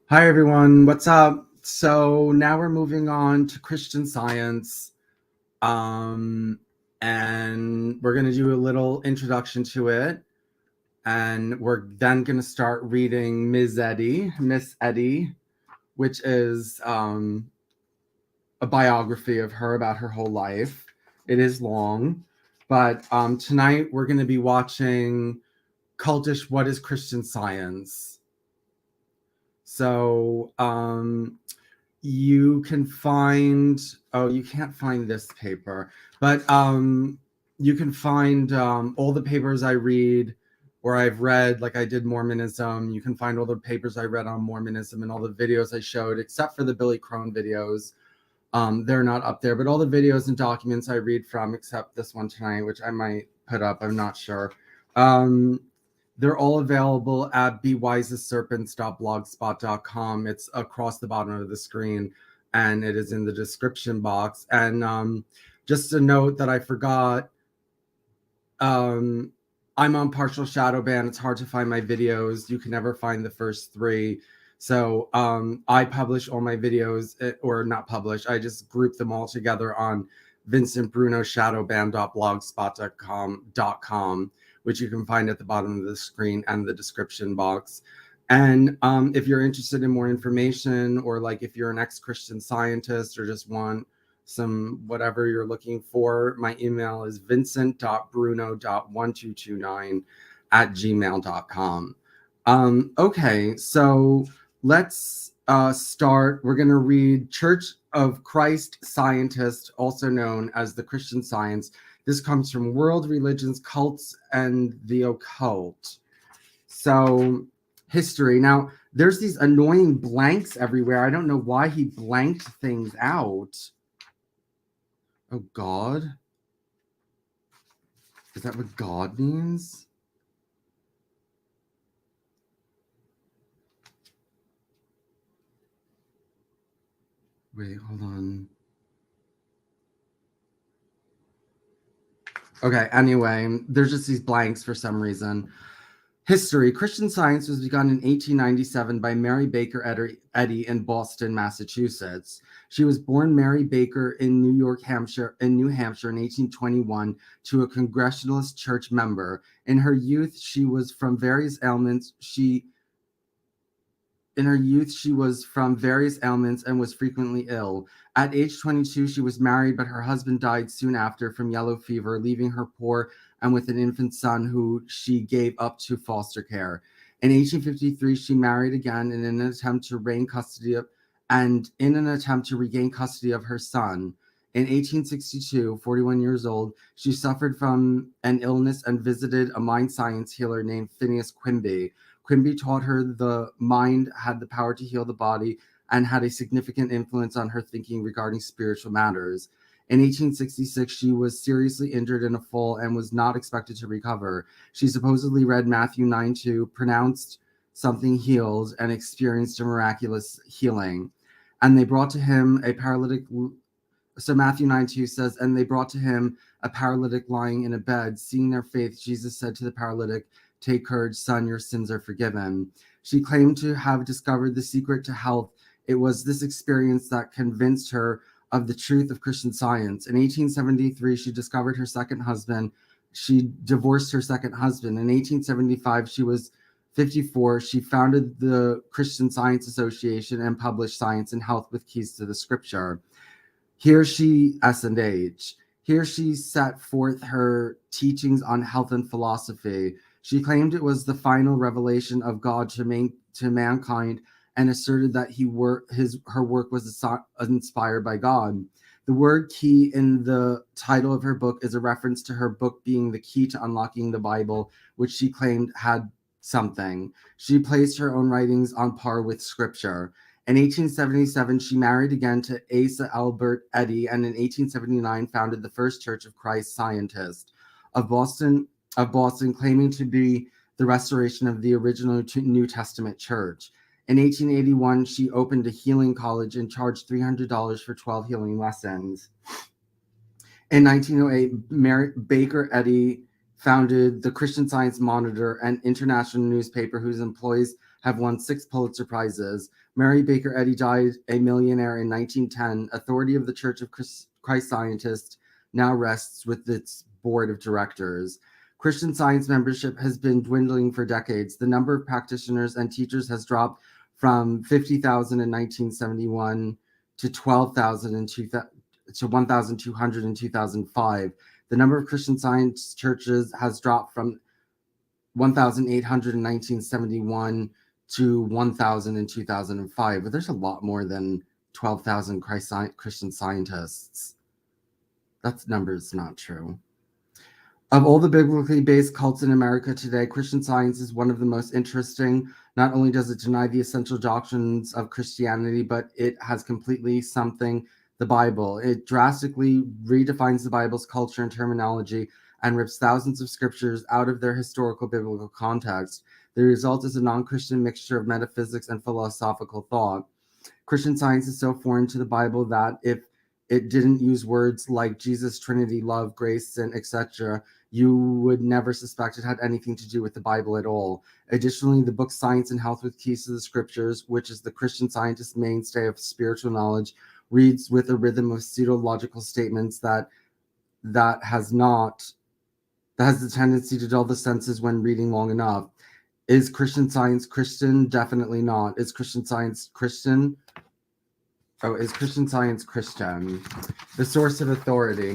Hi everyone, what's up? So now we're moving on to Christian Science, um, and we're going to do a little introduction to it, and we're then going to start reading Miss Eddy, which is a biography of her about her whole life. It is long, but tonight we're going to be watching Cultish What is Christian Science? So you can find, oh, you can't find this paper, but you can find all the papers I read or I've read, like I did Mormonism. You can find all the papers I read on Mormonism and all the videos I showed, except for the Billy Crone videos. They're not up there, but all the videos and documents I read from, except this one tonight, which I might put up, I'm not sure. They're all available at bewiseserpents.blogspot.com. It's across the bottom of the screen, and it is in the description box. And just a note that I forgot, I'm on partial shadow ban. It's hard to find my videos. You can never find the first three. So I publish all my videos, or not publish, I just group them all together on Vincent Bruno shadowban.blogspot.com, which you can find at the bottom of the screen and the description box. And if you're interested in more information, or like if you're an ex-Christian Scientist or just want some whatever you're looking for, my email is vincent.bruno.1229@gmail.com. Okay, so let's start. We're going to read Church of Christ Scientist, also known as the Christian Science. This comes from World Religions, Cults, and the Occult. So, history. Now, there's these annoying blanks everywhere. I don't know why he blanked things out. Oh, God? Is that what God means? Wait, hold on. Okay, anyway, there's just these blanks for some reason. History. Christian Science was begun in 1897 by Mary Baker Eddy in Boston, Massachusetts. She was born Mary Baker in New Hampshire in 1821 to a Congregationalist church member. In her youth, she was from various ailments. She was from various ailments and was frequently ill. At age 22, she was married, but her husband died soon after from yellow fever, leaving her poor and with an infant son who she gave up to foster care. In 1853, she married again in an attempt to regain custody of her son. In 1862, 41 years old, she suffered from an illness and visited a mind science healer named Phineas Quimby. Quimby taught her the mind had the power to heal the body and had a significant influence on her thinking regarding spiritual matters. In 1866, she was seriously injured in a fall and was not expected to recover. She supposedly read Matthew 9:2, pronounced something healed, and experienced a miraculous healing. And they brought to him a paralytic. So Matthew 9:2 says, and they brought to him a paralytic lying in a bed. Seeing their faith, Jesus said to the paralytic, "Take courage, son, your sins are forgiven." She claimed to have discovered the secret to health. It was this experience that convinced her of the truth of Christian Science. In 1873, she discovered her second husband. She divorced her second husband. In 1875, she was 54. She founded the Christian Science Association and published Science and Health with Keys to the Scripture. Here she, S&H. Here she set forth her teachings on health and philosophy. She claimed it was the final revelation of God to mankind and asserted that her work was inspired by God. The word key in the title of her book is a reference to her book being the key to unlocking the Bible, which she claimed had something. She placed her own writings on par with scripture. In 1877, she married again to Asa Albert Eddy, and in 1879 founded the First Church of Christ Scientist of Boston, claiming to be the restoration of the original New Testament church. In 1881, she opened a healing college and charged $300 for 12 healing lessons. In 1908, Baker Eddy founded the Christian Science Monitor, an international newspaper whose employees have won 6 Pulitzer Prizes. Mary Baker Eddy died a millionaire in 1910. Authority of the Church of Christ Scientists now rests with its board of directors. Christian Science membership has been dwindling for decades. The number of practitioners and teachers has dropped from 50,000 in 1971 to 12,000 to 1,200 in 2005. The number of Christian Science churches has dropped from 1,800 in 1971 to 1,000 in 2005. But there's a lot more than 12,000 Christian Scientists. That number's not true. Of all the biblically based cults in America today, Christian Science is one of the most interesting. Not only does it deny the essential doctrines of Christianity, but it has completely something the Bible. It drastically redefines the Bible's culture and terminology and rips thousands of scriptures out of their historical biblical context. The result is a non-Christian mixture of metaphysics and philosophical thought. Christian Science is so foreign to the Bible that if it didn't use words like Jesus, Trinity, love, grace, sin, etc., you would never suspect it had anything to do with the Bible at all. Additionally, the book Science and Health with Keys to the Scriptures, which is the Christian Scientist's mainstay of spiritual knowledge, reads with a rhythm of pseudo-logical statements that has the tendency to dull the senses when reading long enough. Is Christian Science Christian? Definitely not. Is Christian Science Christian? Is Christian Science Christian? The source of authority.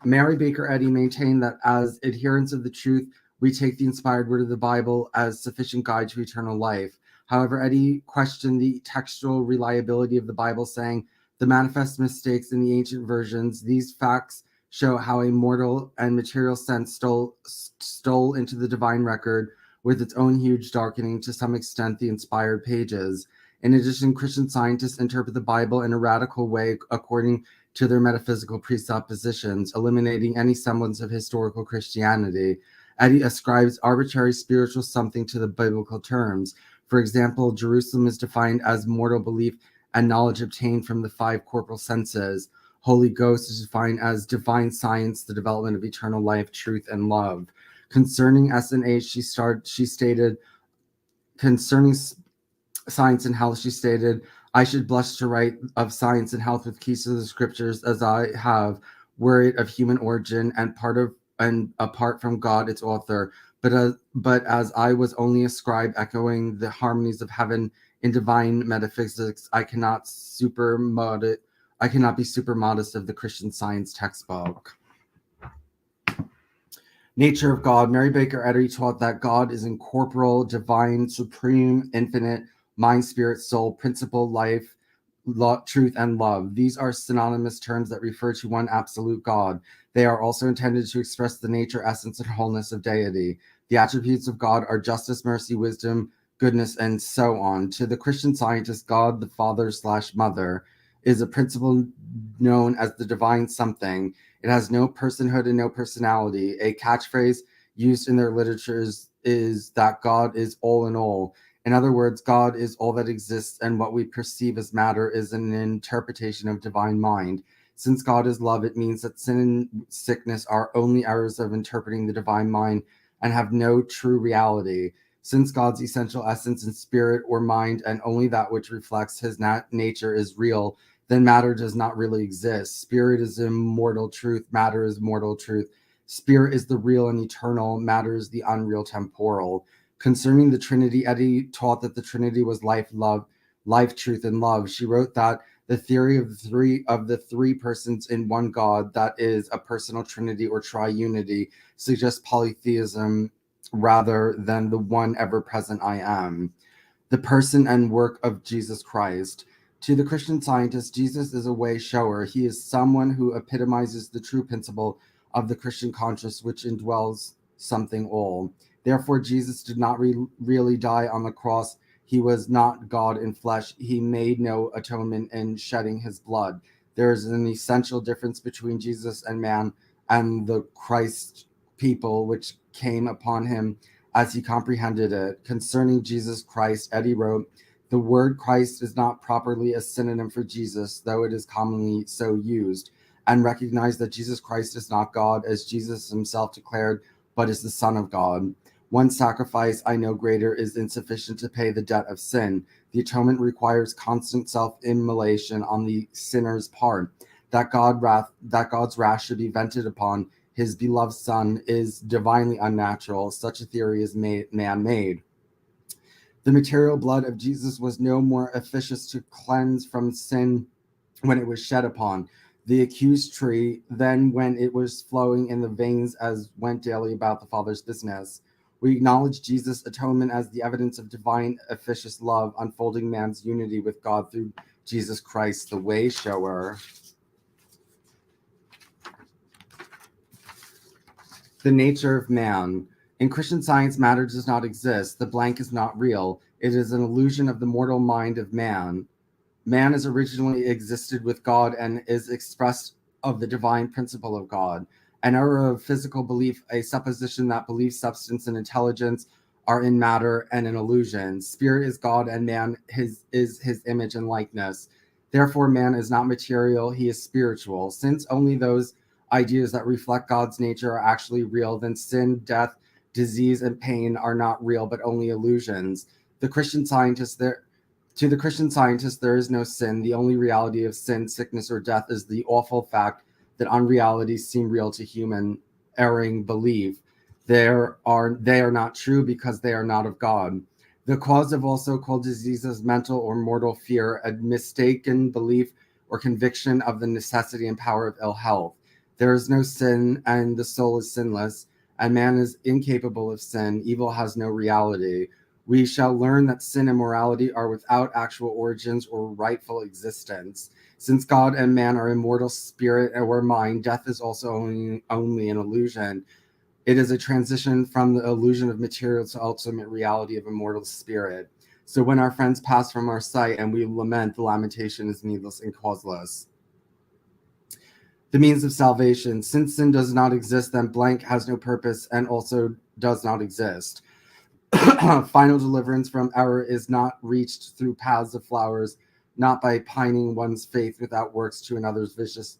Mary Baker Eddy maintained that as adherents of the truth, we take the inspired word of the Bible as sufficient guide to eternal life. However, Eddy questioned the textual reliability of the Bible, saying the manifest mistakes in the ancient versions. These facts show how a mortal and material sense stole into the divine record with its own huge darkening, to some extent, the inspired pages. In addition, Christian Scientists interpret the Bible in a radical way according to their metaphysical presuppositions, eliminating any semblance of historical Christianity. Eddy ascribes arbitrary spiritual something to the biblical terms. For example, Jerusalem is defined as mortal belief and knowledge obtained from the 5 corporal senses. Holy Ghost is defined as divine science, the development of eternal life, truth, and love. Concerning S&H, she stated, concerning Science and Health, she stated, I should blush to write of science and health with keys to the scriptures, as I have, were it of human origin and apart from God, its author. But as I was only a scribe echoing the harmonies of heaven in divine metaphysics, I cannot be super modest of the Christian Science textbook. Nature of God. Mary Baker Eddy taught that God is incorporeal, divine, supreme, infinite, mind, spirit, soul, principle, life, truth, and love. These are synonymous terms that refer to one absolute God. They are also intended to express the nature, essence, and wholeness of deity. The attributes of God are justice, mercy, wisdom, goodness, and so on. To the Christian Scientist, God, the Father/Mother, is a principle known as the divine something. It has no personhood and no personality. A catchphrase used in their literatures is that God is all in all. In other words, God is all that exists, and what we perceive as matter is an interpretation of divine mind. Since God is love, it means that sin and sickness are only errors of interpreting the divine mind and have no true reality. Since God's essential essence and spirit or mind, and only that which reflects his nature, is real, then matter does not really exist. Spirit is immortal truth. Matter is mortal truth. Spirit is the real and eternal. Matter is the unreal temporal. Concerning the Trinity, Eddy taught that the Trinity was life, truth, and love. She wrote that the theory of the three persons in one God, that is, a personal Trinity or triunity, suggests polytheism rather than the one ever-present I am. The person and work of Jesus Christ. To the Christian Scientist, Jesus is a way shower. He is someone who epitomizes the true principle of the Christian conscience, which indwells something all. Therefore, Jesus did not really die on the cross. He was not God in flesh. He made no atonement in shedding his blood. There is an essential difference between Jesus and man and the Christ people, which came upon him as he comprehended it. Concerning Jesus Christ, Eddy wrote, the word Christ is not properly a synonym for Jesus, though it is commonly so used, and recognize that Jesus Christ is not God, as Jesus himself declared, but is the Son of God. One sacrifice, I know greater, is insufficient to pay the debt of sin. The atonement requires constant self-immolation on the sinner's part. That God's wrath should be vented upon his beloved Son is divinely unnatural. Such a theory is man-made. The material blood of Jesus was no more efficacious to cleanse from sin when it was shed upon the accused tree than when it was flowing in the veins as went daily about the Father's business. We acknowledge Jesus' atonement as the evidence of divine efficacious love, unfolding man's unity with God through Jesus Christ, the way shower. The nature of man. In Christian Science, matter does not exist. The blank is not real. It is an illusion of the mortal mind of man. Man has originally existed with God and is expressed of the divine principle of God. An error of physical belief, a supposition that belief, substance, and intelligence are in matter, and an illusion. Spirit is God, and man is his image and likeness. Therefore, man is not material, he is spiritual. Since only those ideas that reflect God's nature are actually real, then sin, death, disease, and pain are not real, but only illusions. To the Christian scientist, there is no sin. The only reality of sin, sickness, or death is the awful fact that unrealities seem real to human erring belief. They are not true because they are not of God. The cause of all so-called diseases, mental or mortal fear, a mistaken belief or conviction of the necessity and power of ill health. There is no sin, and the soul is sinless, and man is incapable of sin. Evil has no reality. We shall learn that sin and morality are without actual origins or rightful existence. Since God and man are immortal spirit or mind, death is also only an illusion. It is a transition from the illusion of material to ultimate reality of immortal spirit. So when our friends pass from our sight and we lament, the lamentation is needless and causeless. The means of salvation. Since sin does not exist, then blank has no purpose and also does not exist. Final deliverance from error is not reached through paths of flowers, not by pining one's faith without works to another's vicious,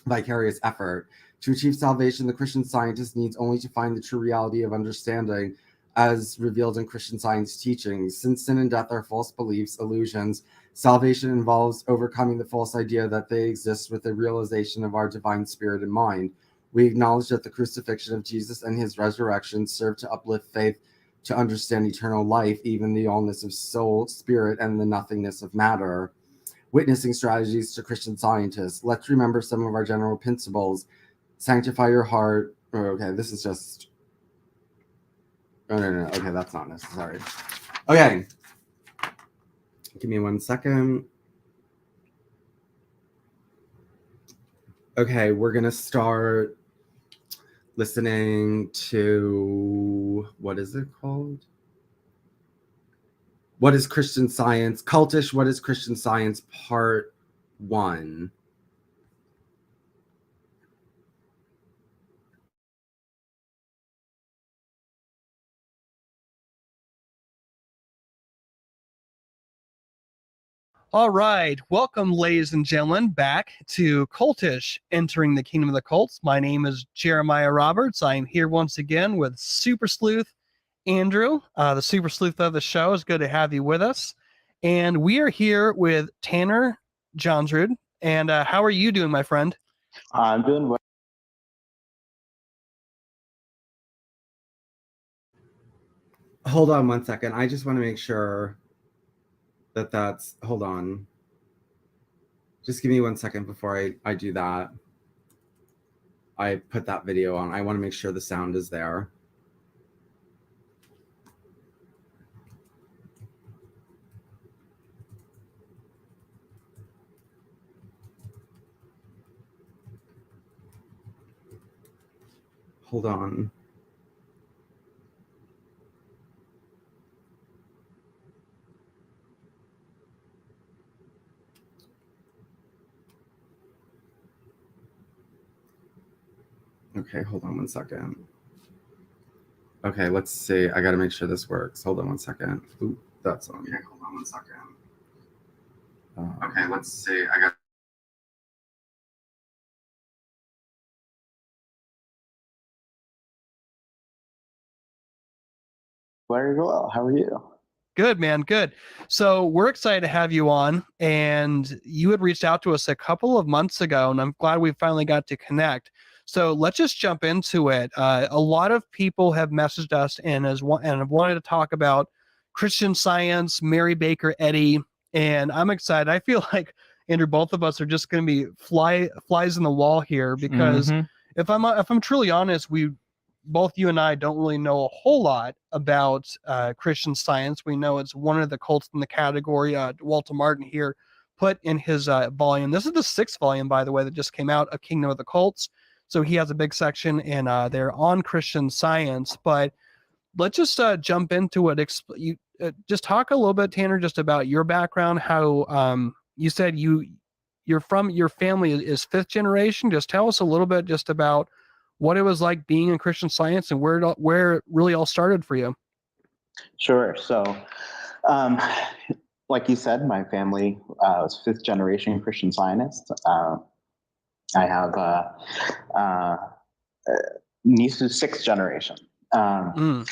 vicarious effort. To achieve salvation, the Christian scientist needs only to find the true reality of understanding as revealed in Christian Science teachings. Since sin and death are false beliefs, illusions, salvation involves overcoming the false idea that they exist with the realization of our divine spirit and mind. We acknowledge that the crucifixion of Jesus and his resurrection serve to uplift faith to understand eternal life, even the allness of soul, spirit, and the nothingness of matter. Witnessing strategies to Christian scientists. Let's remember some of our general principles. Sanctify your heart. Oh, okay, this is just... Oh, no. Okay, that's not necessary. Okay. Give me 1 second. Okay, we're going to start listening to... What is it called? What is Christian Science? Cultish, What is Christian Science? Part 1. All right. Welcome, ladies and gentlemen, back to Cultish, Entering the Kingdom of the Cults. My name is Jeremiah Roberts. I am here once again with Super Sleuth Andrew, the Super Sleuth of the show. It's good to have you with us. And we are here with Tanner Johnsrud. And how are you doing, my friend? I'm doing well. Hold on 1 second. I just want to make sure that that's... Hold on. Just give me 1 second before I do that. I put that video on. I want to make sure the sound is there. Hold on. Okay, hold on 1 second. Okay, let's see. I gotta make sure this works. Hold on 1 second. Ooh, that's on. Okay, hold on 1 second. Okay, let's see. I got... Very well. How are you? Good, man. Good. So we're excited to have you on, and you had reached out to us a couple of months ago, and I'm glad we finally got to connect. So let's just jump into it. A lot of people have messaged us and have wanted to talk about Christian Science, Mary Baker Eddy, and I'm excited. I feel like Andrew, both of us are just going to be flies in the wall here because if I'm truly honest, both you and I don't really know a whole lot about Christian Science. We know it's one of the cults in the category. Walter Martin here put in his volume. This is the 6th volume, by the way, that just came out of Kingdom of the Cults. So he has a big section in there on Christian Science. But let's just jump into it. Just talk a little bit, Tanner, just about your background. How you said your family is 5th generation. Just tell us a little bit just about what it was like being in Christian Science and where it really all started for you. Sure. So, like you said, my family was 5th generation Christian Scientist. I have niece who's 6th generation. And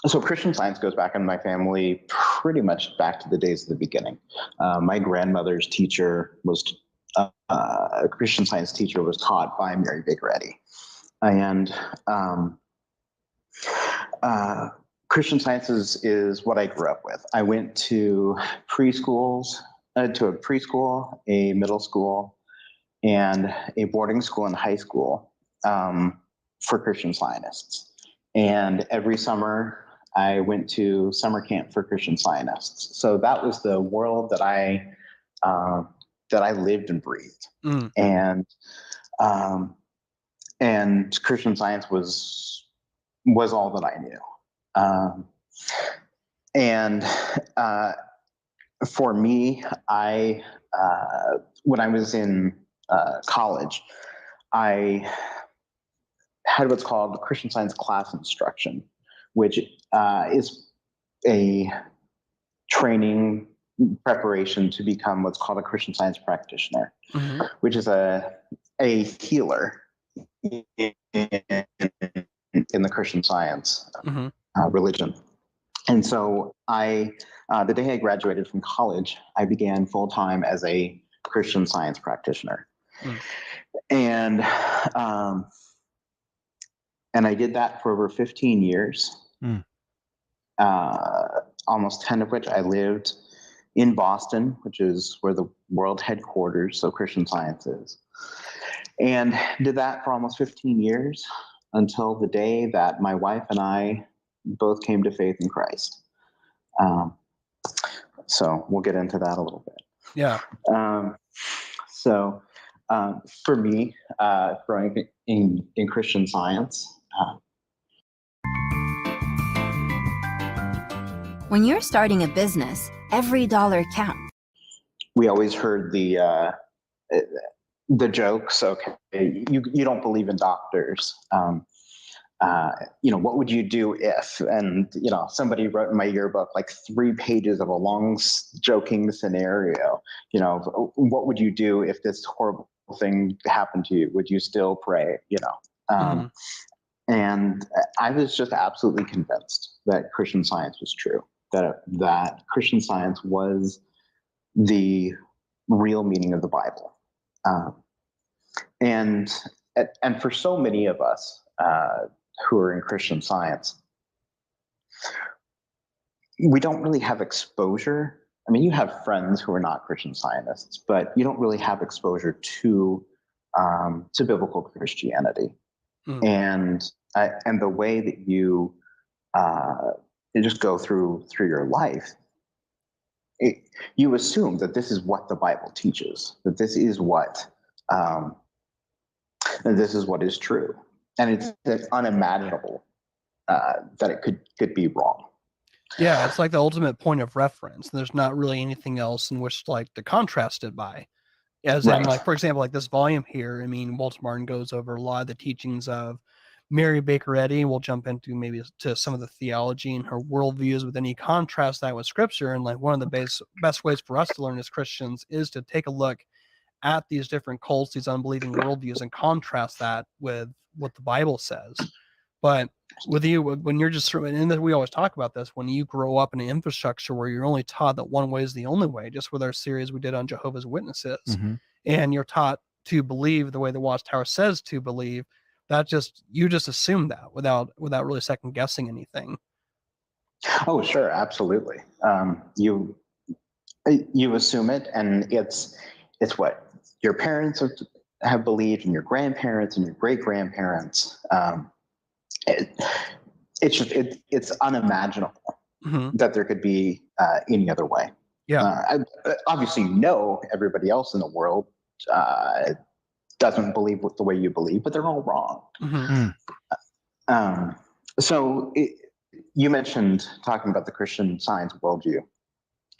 so Christian Science goes back in my family pretty much back to the days of the beginning. My grandmother's teacher was a Christian Science teacher, was taught by Mary Baker Eddy. And Christian Science is what I grew up with. I went to preschools, to a preschool, a middle school, and a boarding school and high school for Christian Scientists. And every summer, I went to summer camp for Christian Scientists. So that was the world that I lived and breathed. And Christian Science was all that I knew. And for me, when I was in college, I had what's called Christian Science class instruction, which is a training preparation to become what's called a Christian Science practitioner, which is a healer in the Christian Science religion. And so the day I graduated from college, I began full-time as a Christian Science practitioner. And I did that for over 15 years, almost 10 of which I lived in Boston, which is where the world headquarters of Christian Science is. And did that for almost 15 years until the day that my wife and I both came to faith in Christ. So we'll get into that a little bit. Yeah. So for me, growing in Christian Science. When you're starting a business, every dollar counts. We always heard the jokes. Okay, you don't believe in doctors. What would you do if? And somebody wrote in my yearbook like 3 pages of a long joking scenario. What would you do if this horrible thing happened to you? Would you still pray? And I was just absolutely convinced that Christian Science was true. That Christian Science was the real meaning of the Bible. And for so many of us who are in Christian Science, we don't really have exposure. I mean, you have friends who are not Christian Scientists, but you don't really have exposure to biblical Christianity. And the way that you just go through your life, you assume that this is what the Bible teaches, that this is what is true, and it's unimaginable that it could be wrong. Yeah, it's like the ultimate point of reference. There's not really anything else in which to contrast it by. As in, for example, like this volume here, I mean, Walter Martin goes over a lot of the teachings of Mary Baker Eddy. We'll jump into maybe to some of the theology and her worldviews, but then you contrast that with scripture. And one of the best ways for us to learn as Christians is to take a look at these different cults, these unbelieving worldviews, and contrast that with what the Bible says. But with you, when you're just, and we always talk about this, when you grow up in an infrastructure where you're only taught that one way is the only way, just with our series we did on Jehovah's Witnesses, and you're taught to believe the way the Watchtower says to believe, you just assume that without really second guessing anything. Oh, sure, absolutely. You assume it, and it's what your parents have believed, and your grandparents and your great grandparents. It's unimaginable that there could be any other way. Obviously, everybody else in the world doesn't believe the way you believe, but they're all wrong. So you mentioned talking about the Christian Science worldview,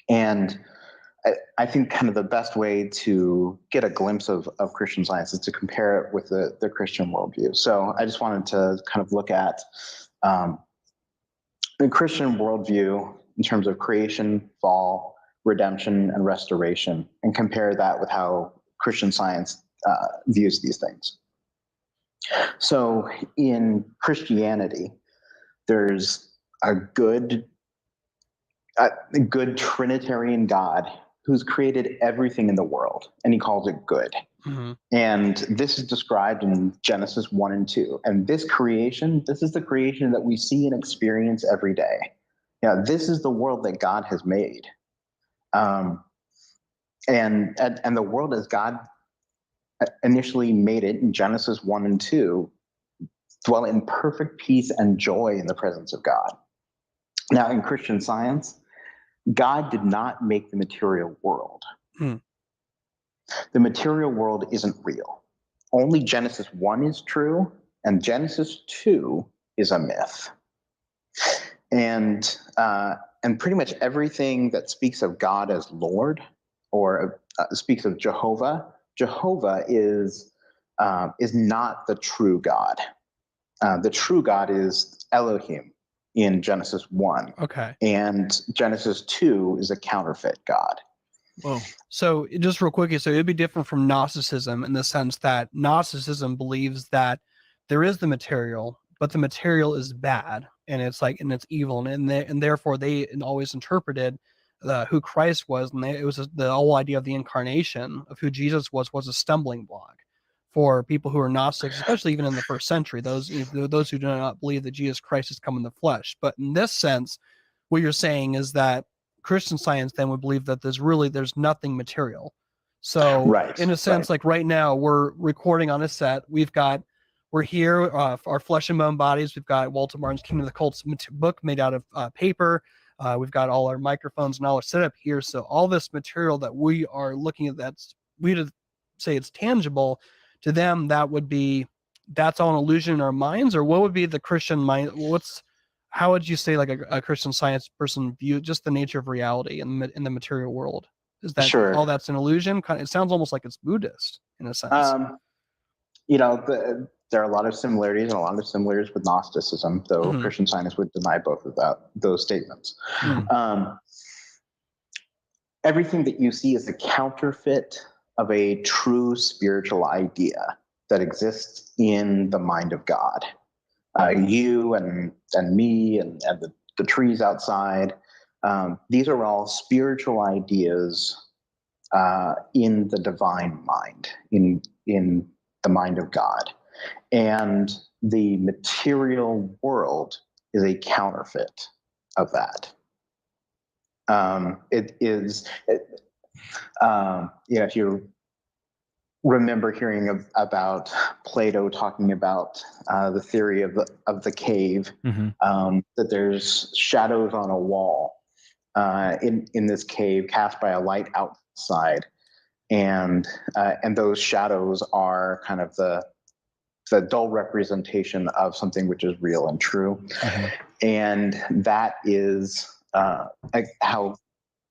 and I think kind of the best way to get a glimpse of Christian Science is to compare it with the Christian worldview. So I just wanted to kind of look at the Christian worldview in terms of creation, fall, redemption, and restoration, and compare that with how Christian Science views these things. So in Christianity, there's a good Trinitarian God who's created everything in the world, and he calls it good. And this is described in Genesis 1 and 2. And this is the creation that we see and experience every day. This is the world that God has made. And the world as God initially made it in Genesis 1 and 2 dwell in perfect peace and joy in the presence of God. Now, in Christian Science, God did not make the material world. The material world isn't real. Only Genesis 1 is true, and Genesis 2 is a myth. And pretty much everything that speaks of God as Lord or speaks of Jehovah is not the true God. The true God is Elohim in Genesis 1. Okay. And Genesis 2 is a counterfeit God. Whoa. So just real quickly, so it'd be different from Gnosticism in the sense that Gnosticism believes that there is the material, but the material is bad and it's evil, and therefore they always interpreted who Christ was, and it was the whole idea of the incarnation of who Jesus was a stumbling block for people who are Gnostics, especially even in the first century, those who do not believe that Jesus Christ has come in the flesh. But in this sense, what you're saying is that Christian Science then would believe that there's nothing material. So in a sense, like right now we're recording on a set, we're here, our flesh and bone bodies. We've got Walter Martin's Kingdom of the Cults book made out of paper. We've got all our microphones and all our setup here. So all this material that we are looking at, we'd say it's tangible. To them, that's all an illusion in our minds. Or what would be the Christian mind? How would you say like a Christian Science person view just the nature of reality in the material world? Is that all that's an illusion? It sounds almost like it's Buddhist in a sense. There are a lot of similarities and a lot of similarities with Gnosticism, though Christian Science would deny both of those statements. Everything that you see is a counterfeit of a true spiritual idea that exists in the mind of God. You and me and the trees outside, these are all spiritual ideas in the divine mind, in the mind of God. And the material world is a counterfeit of that. If you remember hearing about Plato talking about the theory of the cave, that there's shadows on a wall in this cave cast by a light outside, and those shadows are kind of the dull representation of something which is real and true. And that is how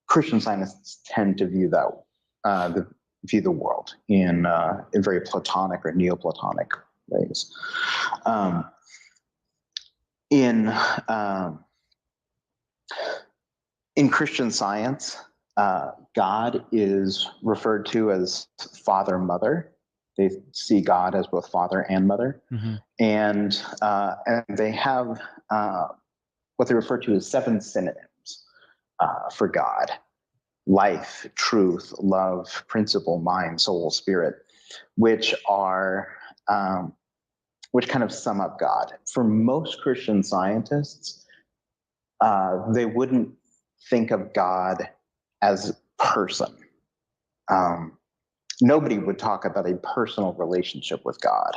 Christian scientists tend to view the world in very Platonic or Neoplatonic ways. In Christian Science, God is referred to as Father, Mother. They see God as both father and mother. Mm-hmm. And they have what they refer to as 7 synonyms for God: life, truth, love, principle, mind, soul, spirit, which are which kind of sum up God. For most Christian scientists, they wouldn't think of God as a person. Nobody would talk about a personal relationship with God.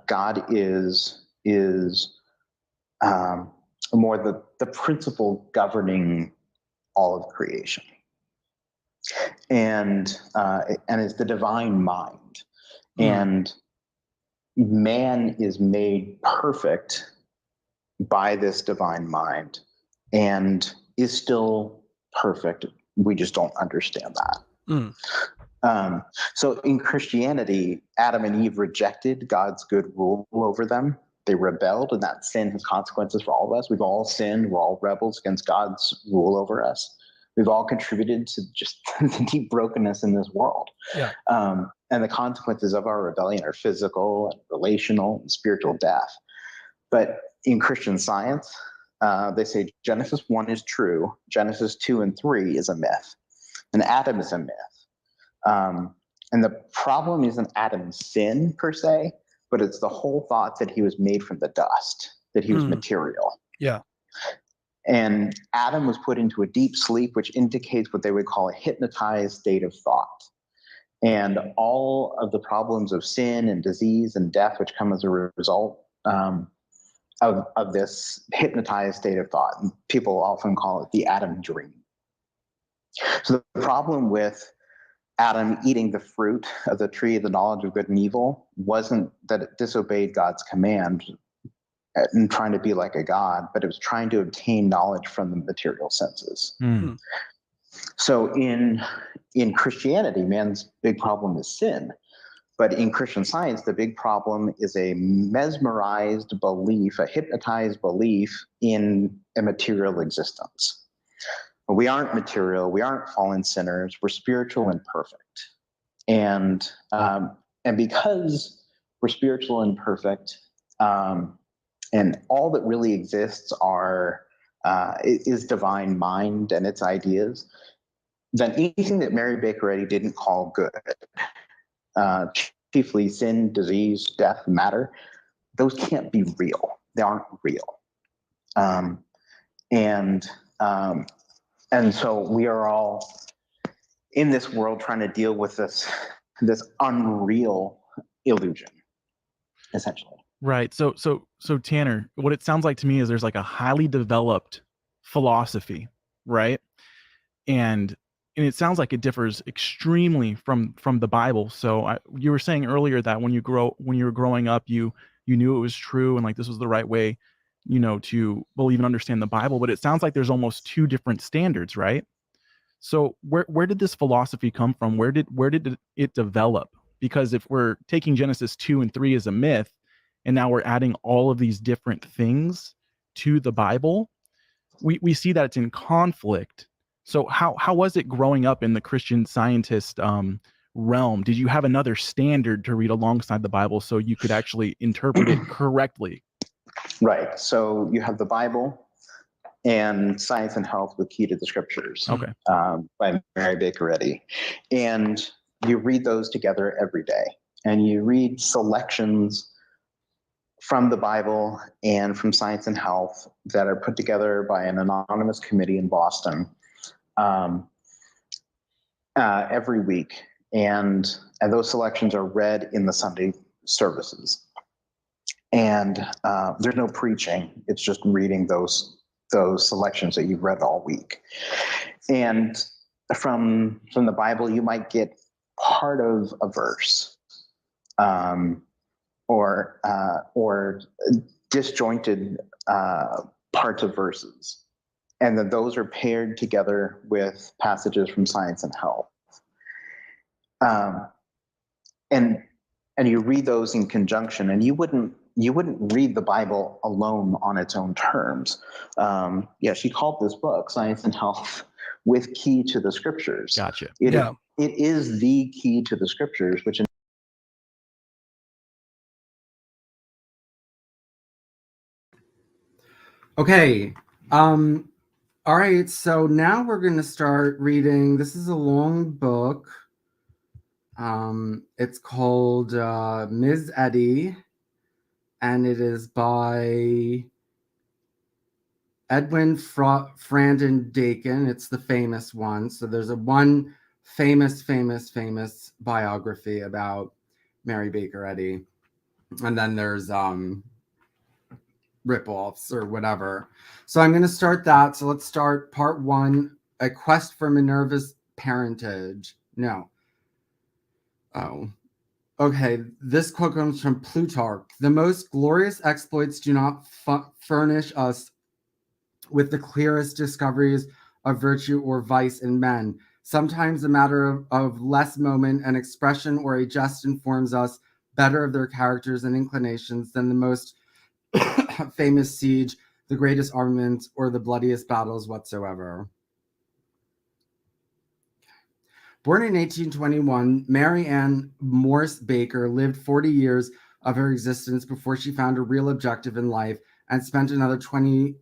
God is more the principle governing all of creation, and is the divine mind. And man is made perfect by this divine mind and is still perfect. We just don't understand that. So in Christianity, Adam and Eve rejected God's good rule over them. They rebelled, and that sin has consequences for all of us. We've all sinned. We're all rebels against God's rule over us. We've all contributed to just the deep brokenness in this world. Yeah. And the consequences of our rebellion are physical and relational and spiritual death. But in Christian science, they say Genesis 1 is true, Genesis 2 and 3 is a myth, and Adam is a myth. And the problem isn't Adam's sin per se, but it's the whole thought that he was made from the dust, that he was material. Yeah. And Adam was put into a deep sleep, which indicates what they would call a hypnotized state of thought. And all of the problems of sin and disease and death, which come as a result of this hypnotized state of thought. And people often call it the Adam dream. So the problem with Adam eating the fruit of the tree of the knowledge of good and evil wasn't that it disobeyed God's command and trying to be like a god, but it was trying to obtain knowledge from the material senses. So in Christianity, man's big problem is sin. But in Christian science, the big problem is a mesmerized belief, a hypnotized belief in a material existence. We aren't material. We aren't fallen sinners. We're spiritual and perfect. And because we're spiritual and perfect, and all that really exists is divine mind and its ideas, then anything that Mary Baker Eddy didn't call good, chiefly sin, disease, death, matter, those can't be real. They aren't real. And so we are all in this world trying to deal with this unreal illusion, essentially. Right. So Tanner, what it sounds like to me is there's like a highly developed philosophy, right? And it sounds like it differs extremely from the Bible. So you were saying earlier that when you were growing up, you knew it was true and like this was the right way, to believe and understand the Bible. But it sounds like there's almost 2 different standards, right? So where did this philosophy come from? Where did it develop? Because if we're taking Genesis 2 and 3 as a myth, and now we're adding all of these different things to the Bible, we see that it's in conflict. So how was it growing up in the Christian Scientist realm? Did you have another standard to read alongside the Bible so you could actually interpret it correctly? Right. So you have the Bible and Science and Health with Key to the Scriptures, Okay. By Mary Baker Eddy. And you read those together every day. And you read selections from the Bible and from Science and Health that are put together by an anonymous committee in Boston every week. And those selections are read in the Sunday services. And there's no preaching. It's just reading those selections that you've read all week. And from the Bible, you might get part of a verse, or disjointed parts of verses. And then those are paired together with passages from Science and Health. And you read those in conjunction, and you wouldn't read the Bible alone on its own terms. She called this book Science and Health with Key to the Scriptures. Gotcha. It is the key to the Scriptures, which Okay. All right. So now we're going to start reading. This is a long book. It's called Ms. Eddie, and it is by Edwin Frandon Dakin. It's the famous one. So there's a one famous biography about Mary Baker Eddy, and then there's ripoffs or whatever. So I'm going to start that. So let's start part 1, A Quest for Minerva's Parentage. No. Oh. Okay, this quote comes from Plutarch. The most glorious exploits do not furnish us with the clearest discoveries of virtue or vice in men. Sometimes a matter of less moment, an expression, or a jest informs us better of their characters and inclinations than the most famous siege, the greatest armaments, or the bloodiest battles whatsoever. Born in 1821, Mary Ann Morse Baker lived 40 years of her existence before she found a real objective in life, and spent another 20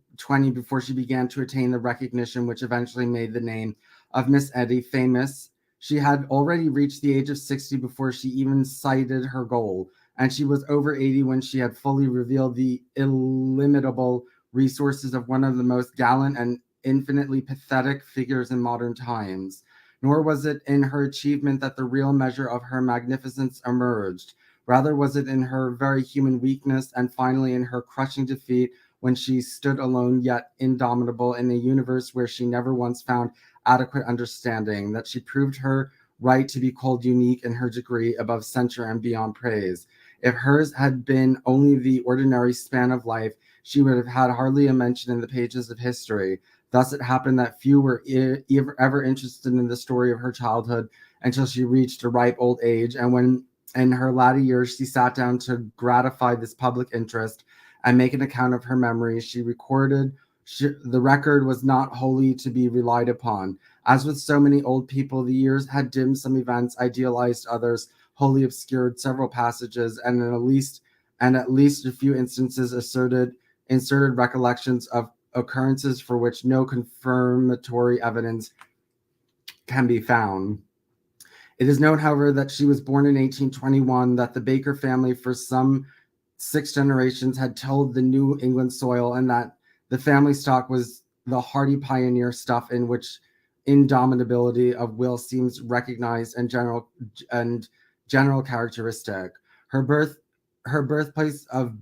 before she began to attain the recognition which eventually made the name of Miss Eddy famous. She had already reached the age of 60 before she even sighted her goal, and she was over 80 when she had fully revealed the illimitable resources of one of the most gallant and infinitely pathetic figures in modern times. Nor was it in her achievement that the real measure of her magnificence emerged. Rather was it in her very human weakness, and finally in her crushing defeat when she stood alone yet indomitable in a universe where she never once found adequate understanding, that she proved her right to be called unique in her degree, above censure and beyond praise. If hers had been only the ordinary span of life, she would have had hardly a mention in the pages of history. Thus it happened that few were ever interested in the story of her childhood until she reached a ripe old age, and when in her latter years she sat down to gratify this public interest and make an account of her memories, the record was not wholly to be relied upon. As with so many old people, the years had dimmed some events, idealized others, wholly obscured several passages, and at least a few instances inserted recollections of occurrences for which no confirmatory evidence can be found. It is known, however, that she was born in 1821, that the Baker family for some 6 generations had tilled the New England soil, and that the family stock was the hardy pioneer stuff in which indomitability of will seems recognized and general characteristic. Her birthplace of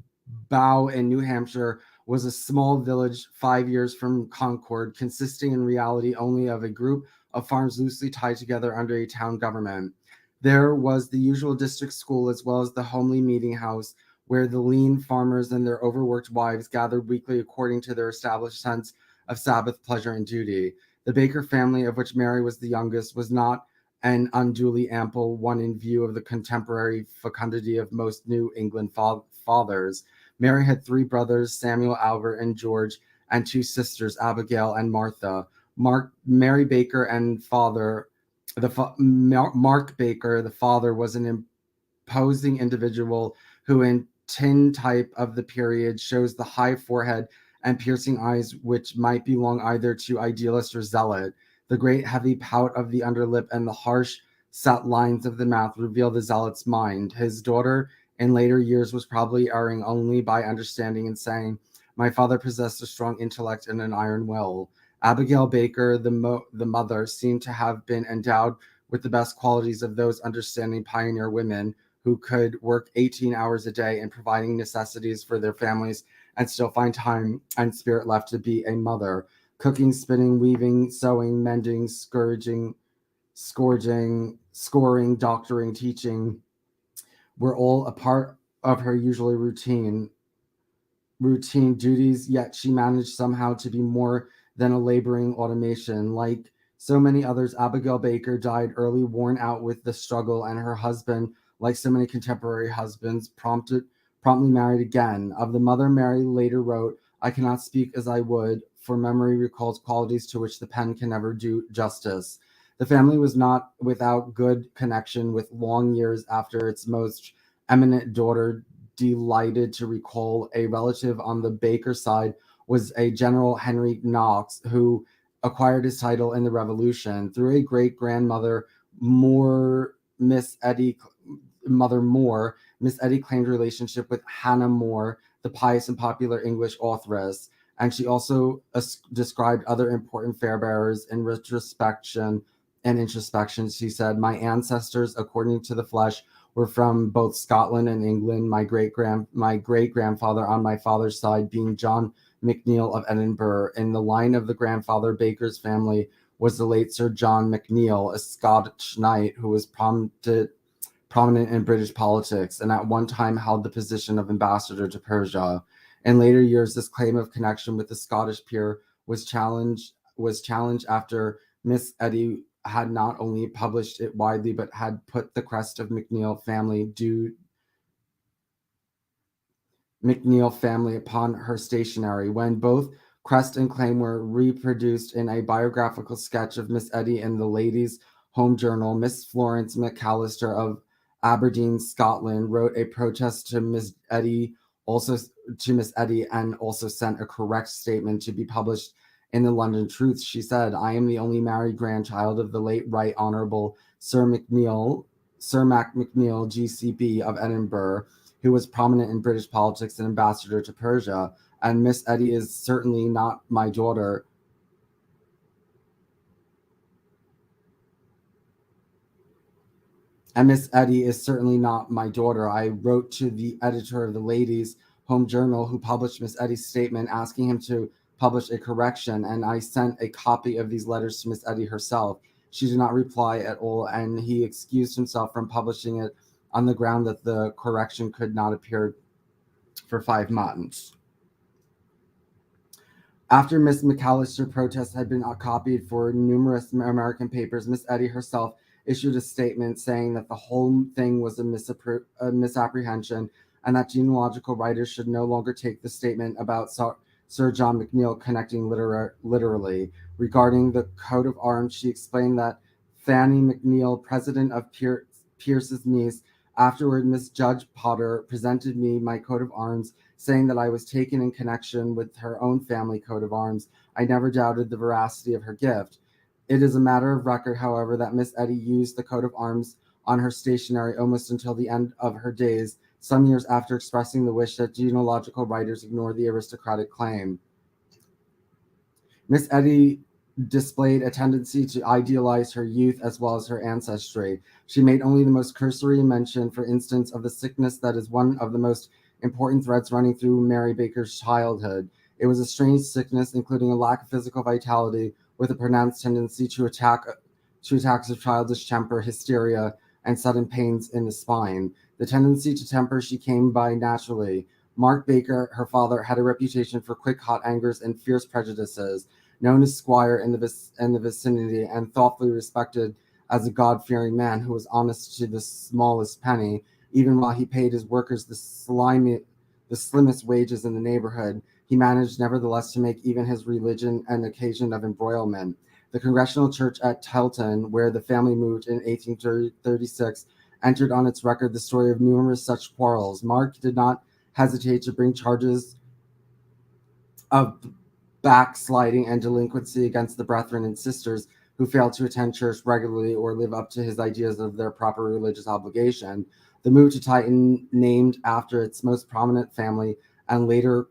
Bow in New Hampshire was a small village 5 years from Concord, consisting in reality only of a group of farms loosely tied together under a town government. There was the usual district school, as well as the homely meeting house, where the lean farmers and their overworked wives gathered weekly according to their established sense of Sabbath pleasure and duty. The Baker family, of which Mary was the youngest, was not an unduly ample one in view of the contemporary fecundity of most New England fathers. Mary had 3 brothers, Samuel, Albert, and George, and 2 sisters, Abigail and Martha. Mary Baker and Mark Baker, the father, was an imposing individual who, in tin type of the period, shows the high forehead and piercing eyes which might belong either to idealist or zealot. The great heavy pout of the underlip and the harsh set lines of the mouth reveal the zealot's mind. His daughter in later years was probably erring only by understanding and saying, "My father possessed a strong intellect and an iron will." Abigail Baker, the mother, seemed to have been endowed with the best qualities of those understanding pioneer women who could work 18 hours a day in providing necessities for their families and still find time and spirit left to be a mother. Cooking, spinning, weaving, sewing, mending, scourging, scoring, doctoring, teaching were all a part of her usual routine duties, yet she managed somehow to be more than a laboring automation. Like so many others, Abigail Baker died early, worn out with the struggle, and her husband, like so many contemporary husbands, promptly married again. Of the mother, Mary later wrote, "I cannot speak as I would, for memory recalls qualities to which the pen can never do justice." The family was not without good connection. With long years after, its most eminent daughter delighted to recall a relative on the Baker side was a General Henry Knox, who acquired his title in the Revolution. Through a great-grandmother, Miss Eddy claimed a relationship with Hannah More, the pious and popular English authoress, and she also described other important fair-bearers in retrospection and introspection. She said, "My ancestors, according to the flesh, were from both Scotland and England. My great-grandfather on my father's side being John McNeill of Edinburgh. In the line of the grandfather Baker's family was the late Sir John McNeill, a Scottish knight who was prominent in British politics and at one time held the position of ambassador to Persia. In later years, this claim of connection with the Scottish peer was challenged after Miss Eddy had not only published it widely but had put the crest of McNeill family upon her stationery. When both crest and claim were reproduced in a biographical sketch of Miss Eddy in the Ladies' Home Journal, Miss Florence McAllister of Aberdeen, Scotland, wrote a protest to Miss Eddy, and also sent a correct statement to be published in the London Truth. She said, "I am the only married grandchild of the late Right Honourable Sir Mac McNeill, GCB of Edinburgh, who was prominent in British politics and ambassador to Persia, and Miss Eddy is certainly not my daughter." I wrote to the editor of the Ladies' Home Journal, who published Miss Eddy's statement, asking him to publish a correction, and I sent a copy of these letters to Miss Eddy herself. She did not reply at all, and he excused himself from publishing it on the ground that the correction could not appear for 5 months. After Miss McAllister's protest had been copied for numerous American papers, Miss Eddy herself issued a statement saying that the whole thing was a misapprehension and that genealogical writers should no longer take the statement about Sir John McNeill connecting literally. Regarding the coat of arms, she explained that Fanny McNeill, president of Pierce's niece, afterward Miss Judge Potter, presented me my coat of arms, saying that I was taken in connection with her own family coat of arms. I never doubted the veracity of her gift. It is a matter of record, however, that Miss Eddy used the coat of arms on her stationery almost until the end of her days, some years after expressing the wish that genealogical writers ignore the aristocratic claim. Miss Eddy displayed a tendency to idealize her youth as well as her ancestry. She made only the most cursory mention, for instance, of the sickness that is one of the most important threads running through Mary Baker's childhood. It was a strange sickness, including a lack of physical vitality, with a pronounced tendency to attacks of childish temper, hysteria, and sudden pains in the spine. The tendency to temper she came by naturally. Mark Baker, her father, had a reputation for quick, hot angers and fierce prejudices. Known as Squire in the vicinity and thoughtfully respected as a God-fearing man who was honest to the smallest penny, even while he paid his workers the slimmest wages in the neighborhood, he managed nevertheless to make even his religion an occasion of embroilment. The Congregational Church at Telton, where the family moved in 1836, entered on its record the story of numerous such quarrels. Mark did not hesitate to bring charges of backsliding and delinquency against the brethren and sisters who failed to attend church regularly or live up to his ideas of their proper religious obligation. The move to Tighton, named after its most prominent family and later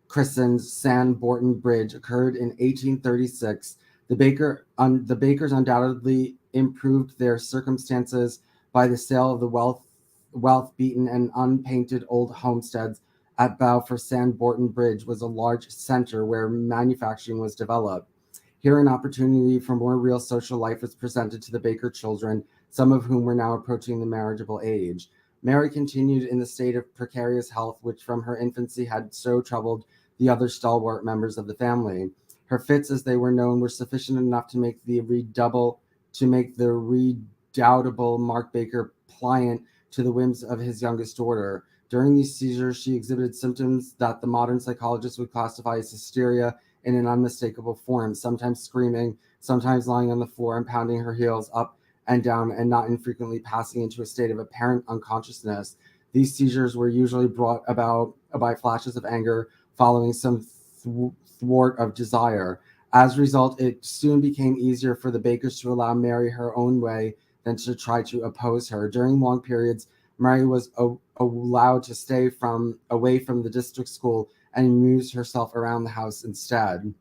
christened Sandborton Bridge, occurred in 1836. The Bakers undoubtedly improved their circumstances by the sale of the wealth-beaten and unpainted old homesteads at Bow, for Sandborton Bridge was a large center where manufacturing was developed. Here, an opportunity for more real social life was presented to the Baker children, some of whom were now approaching the marriageable age. Mary continued in the state of precarious health which from her infancy had so troubled the other stalwart members of the family. Her fits, as they were known, were sufficient enough to make the redoubtable Mark Baker pliant to the whims of his youngest daughter. During these seizures, she exhibited symptoms that the modern psychologist would classify as hysteria in an unmistakable form, sometimes screaming, sometimes lying on the floor and pounding her heels up and down, and not infrequently passing into a state of apparent unconsciousness. These seizures were usually brought about by flashes of anger following some thwart of desire. As a result, it soon became easier for the Bakers to allow Mary her own way than to try to oppose her. During long periods, Mary was allowed to stay away from the district school and amuse herself around the house instead.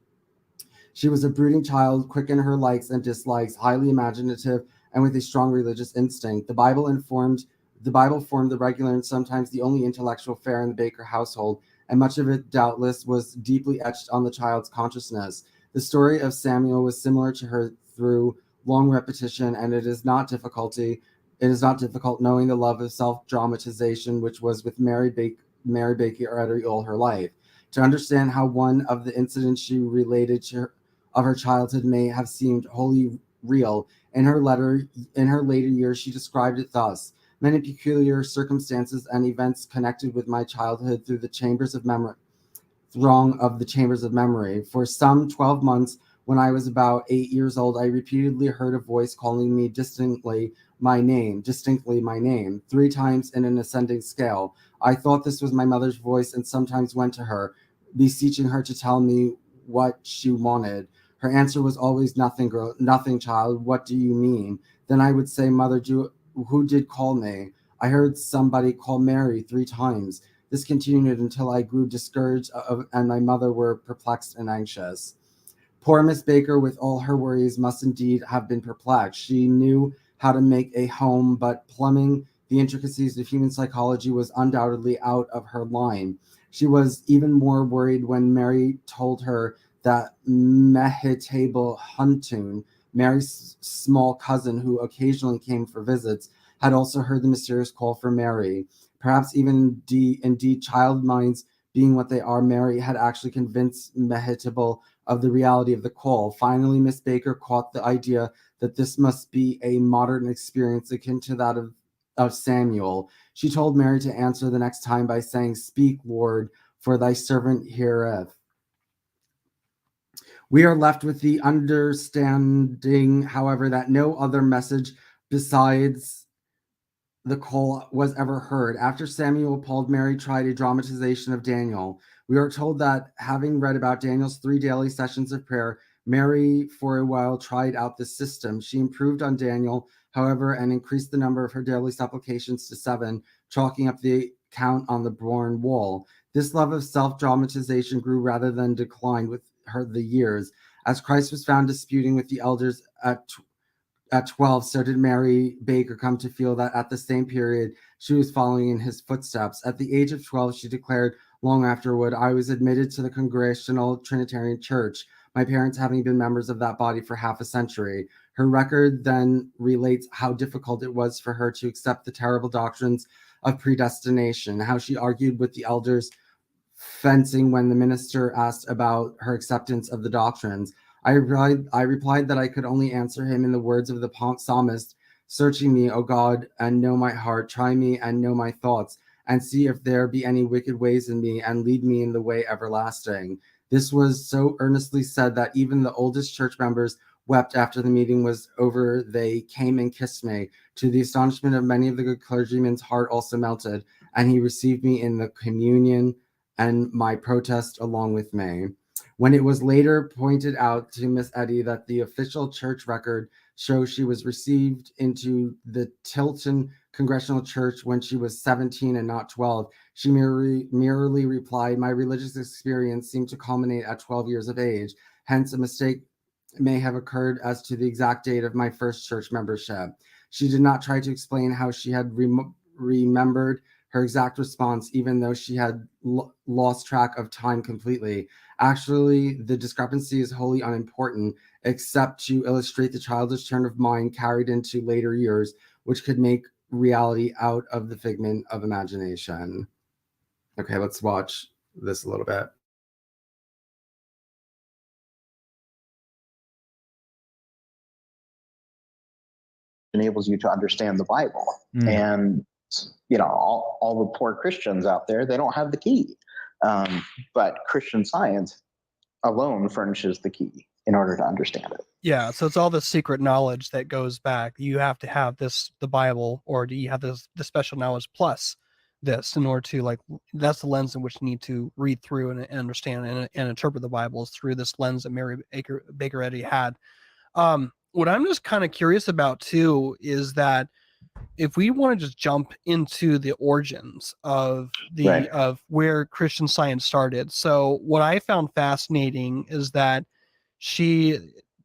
She was a brooding child, quick in her likes and dislikes, highly imaginative, and with a strong religious instinct. The Bible formed the regular and sometimes the only intellectual fare in the Baker household, and much of it doubtless was deeply etched on the child's consciousness. The story of Samuel was similar to her through long repetition, and it is not difficult knowing the love of self-dramatization which was with Mary Baker all her life. To understand how one of the incidents she related of her childhood may have seemed wholly real, in her later years she described it thus: many peculiar circumstances and events connected with my childhood through the chambers of memory. For some 12 months, when I was about 8 years old, I repeatedly heard a voice calling me distinctly my name, 3 times in an ascending scale. I thought this was my mother's voice and sometimes went to her, beseeching her to tell me what she wanted. Her answer was always, "Nothing, girl, nothing, child. What do you mean?" Then I would say, "Mother, who did call me?" "I heard somebody call Mary 3 times. This continued until I grew discouraged and my mother were perplexed and anxious. Poor Miss Baker, with all her worries, must indeed have been perplexed. She knew how to make a home, but plumbing the intricacies of human psychology was undoubtedly out of her line. She was even more worried when Mary told her that Mehetable Huntoon, Mary's small cousin who occasionally came for visits, had also heard the mysterious call for Mary. Perhaps even indeed child minds being what they are, Mary had actually convinced Mehetable of the reality of the call. Finally, Miss Baker caught the idea that this must be a modern experience akin to that of Samuel. She told Mary to answer the next time by saying, "Speak, Lord, for thy servant heareth." We are left with the understanding, however, that no other message besides the call was ever heard. After Samuel appalled Mary tried a dramatization of Daniel. We are told that having read about Daniel's 3 daily sessions of prayer, Mary for a while tried out this system. She improved on Daniel, however, and increased the number of her daily supplications to 7, chalking up the count on the Bourne wall. This love of self-dramatization grew rather than declined with the years. As Christ was found disputing with the elders at 12, so did Mary Baker come to feel that at the same period she was following in his footsteps. At the age of 12, she declared long afterward, "I was admitted to the Congregational Trinitarian Church, my parents having been members of that body for half a century." Her record then relates how difficult it was for her to accept the terrible doctrines of predestination, how she argued with the elders, fencing when the minister asked about her acceptance of the doctrines. I replied that I could only answer him in the words of the psalmist, "Searching me, O God, and know my heart. Try me and know my thoughts, and see if there be any wicked ways in me, and lead me in the way everlasting." This was so earnestly said that even the oldest church members wept after the meeting was over. They came and kissed me. To the astonishment of many of the good clergyman's heart also melted, and he received me in the communion and my protest along with me. When it was later pointed out to Miss Eddy that the official church record shows she was received into the Tilton Congregational Church when she was 17 and not 12, she merely replied, "My religious experience seemed to culminate at 12 years of age. Hence, a mistake may have occurred as to the exact date of my first church membership." She did not try to explain how she had remembered her exact response, even though she had lost track of time completely. Actually, the discrepancy is wholly unimportant, except to illustrate the childish turn of mind carried into later years, which could make reality out of the figment of imagination. Okay, let's watch this a little bit. Enables you to understand the Bible. And all the poor Christians out there, they don't have the key. But Christian Science alone furnishes the key in order to understand it. Yeah, so it's all the secret knowledge that goes back. You have to have the Bible, or do you have the special knowledge plus this in order to that's the lens in which you need to read through and understand and interpret the Bibles through this lens that Mary Baker Eddy had. What I'm just kind of curious about too is that if we want to just jump into the origins of of where Christian Science started. So what I found fascinating is that she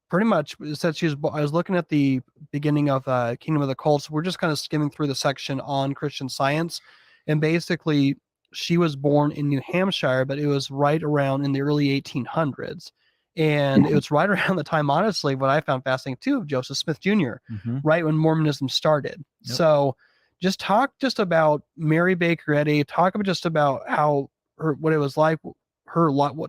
pretty much said I was looking at the beginning of Kingdom of the Cults. We're just kind of skimming through the section on Christian Science. And basically she was born in New Hampshire, but it was right around in the early 1800s. And it was right around the time, honestly, what I found fascinating too, of Joseph Smith Jr., right when Mormonism started. Yep. So just talk about Mary Baker Eddy, talk about how what it was like,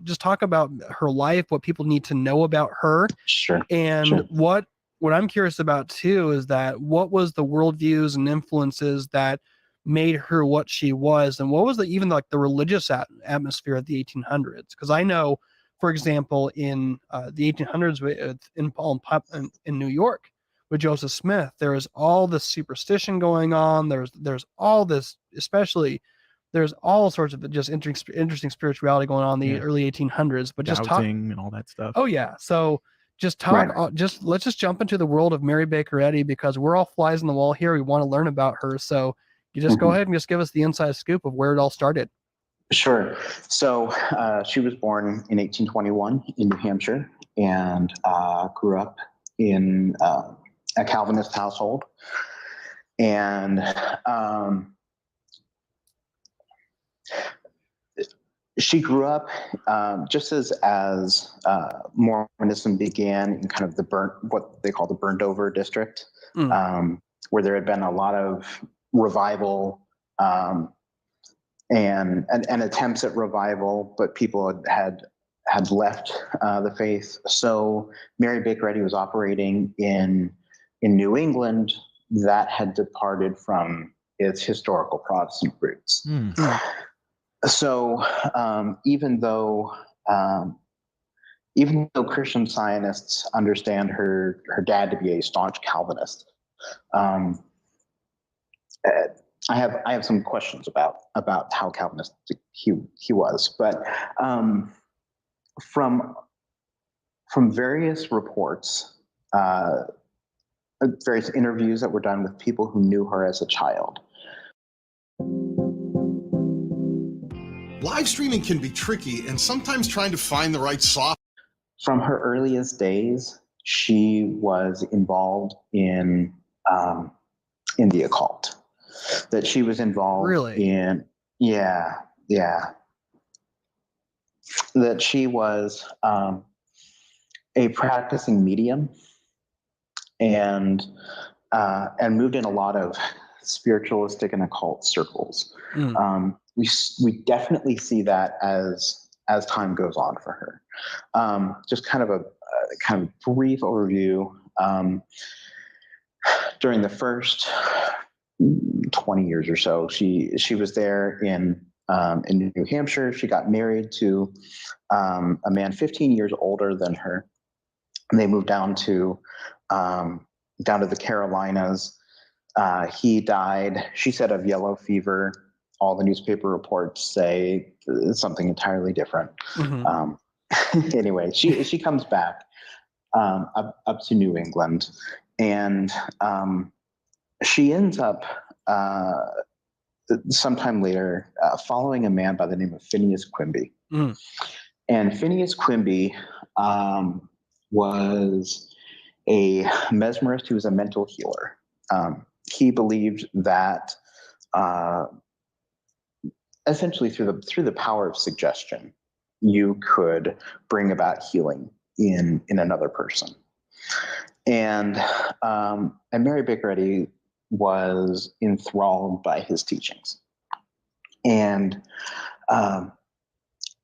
just talk about her life, what people need to know about her. Sure. And sure. What I'm curious about too is that what was the worldviews and influences that made her what she was, and what was even the religious atmosphere of the 1800s? Because I know, for example, in the 1800s in New York with Joseph Smith, there was all this superstition going on. There's all this, especially there's all sorts of just interesting spirituality going on in the early 1800s. But just doubting and all that stuff. Oh yeah, so just talk. Right. Let's just jump into the world of Mary Baker Eddy, because we're all flies on the wall here. We want to learn about her. So you just go ahead and just give us the inside scoop of where it all started. Sure. So she was born in 1821 in New Hampshire and grew up in a Calvinist household. And she grew up just as Mormonism began in kind of what they call the burned over district, where there had been a lot of revival and attempts at revival, but people had left the faith. So Mary Baker Eddy was operating in New England that had departed from its historical Protestant roots. So even though Christian Scientists understand her dad to be a staunch Calvinist, I have some questions about how Calvinistic he was, but from various reports, various interviews that were done with people who knew her as a child. Live streaming can be tricky, and sometimes trying to find the right software. From her earliest days, she was involved in the occult. That she was involved in, that she was a practicing medium, and moved in a lot of spiritualistic and occult circles. We definitely see that as time goes on for her. Just kind of a brief overview. During the first 20 years or so, she was there in New Hampshire. She got married to a man 15 years older than her, and they moved down to the Carolinas. He died, she said, of yellow fever. All the newspaper reports say something entirely different. Anyway, she comes back up to New England, and she ends up sometime later following a man by the name of Phineas Quimby. And Phineas Quimby was a mesmerist who was a mental healer. He believed that essentially through the power of suggestion, you could bring about healing in another person. And Mary Baker Eddy was enthralled by his teachings, and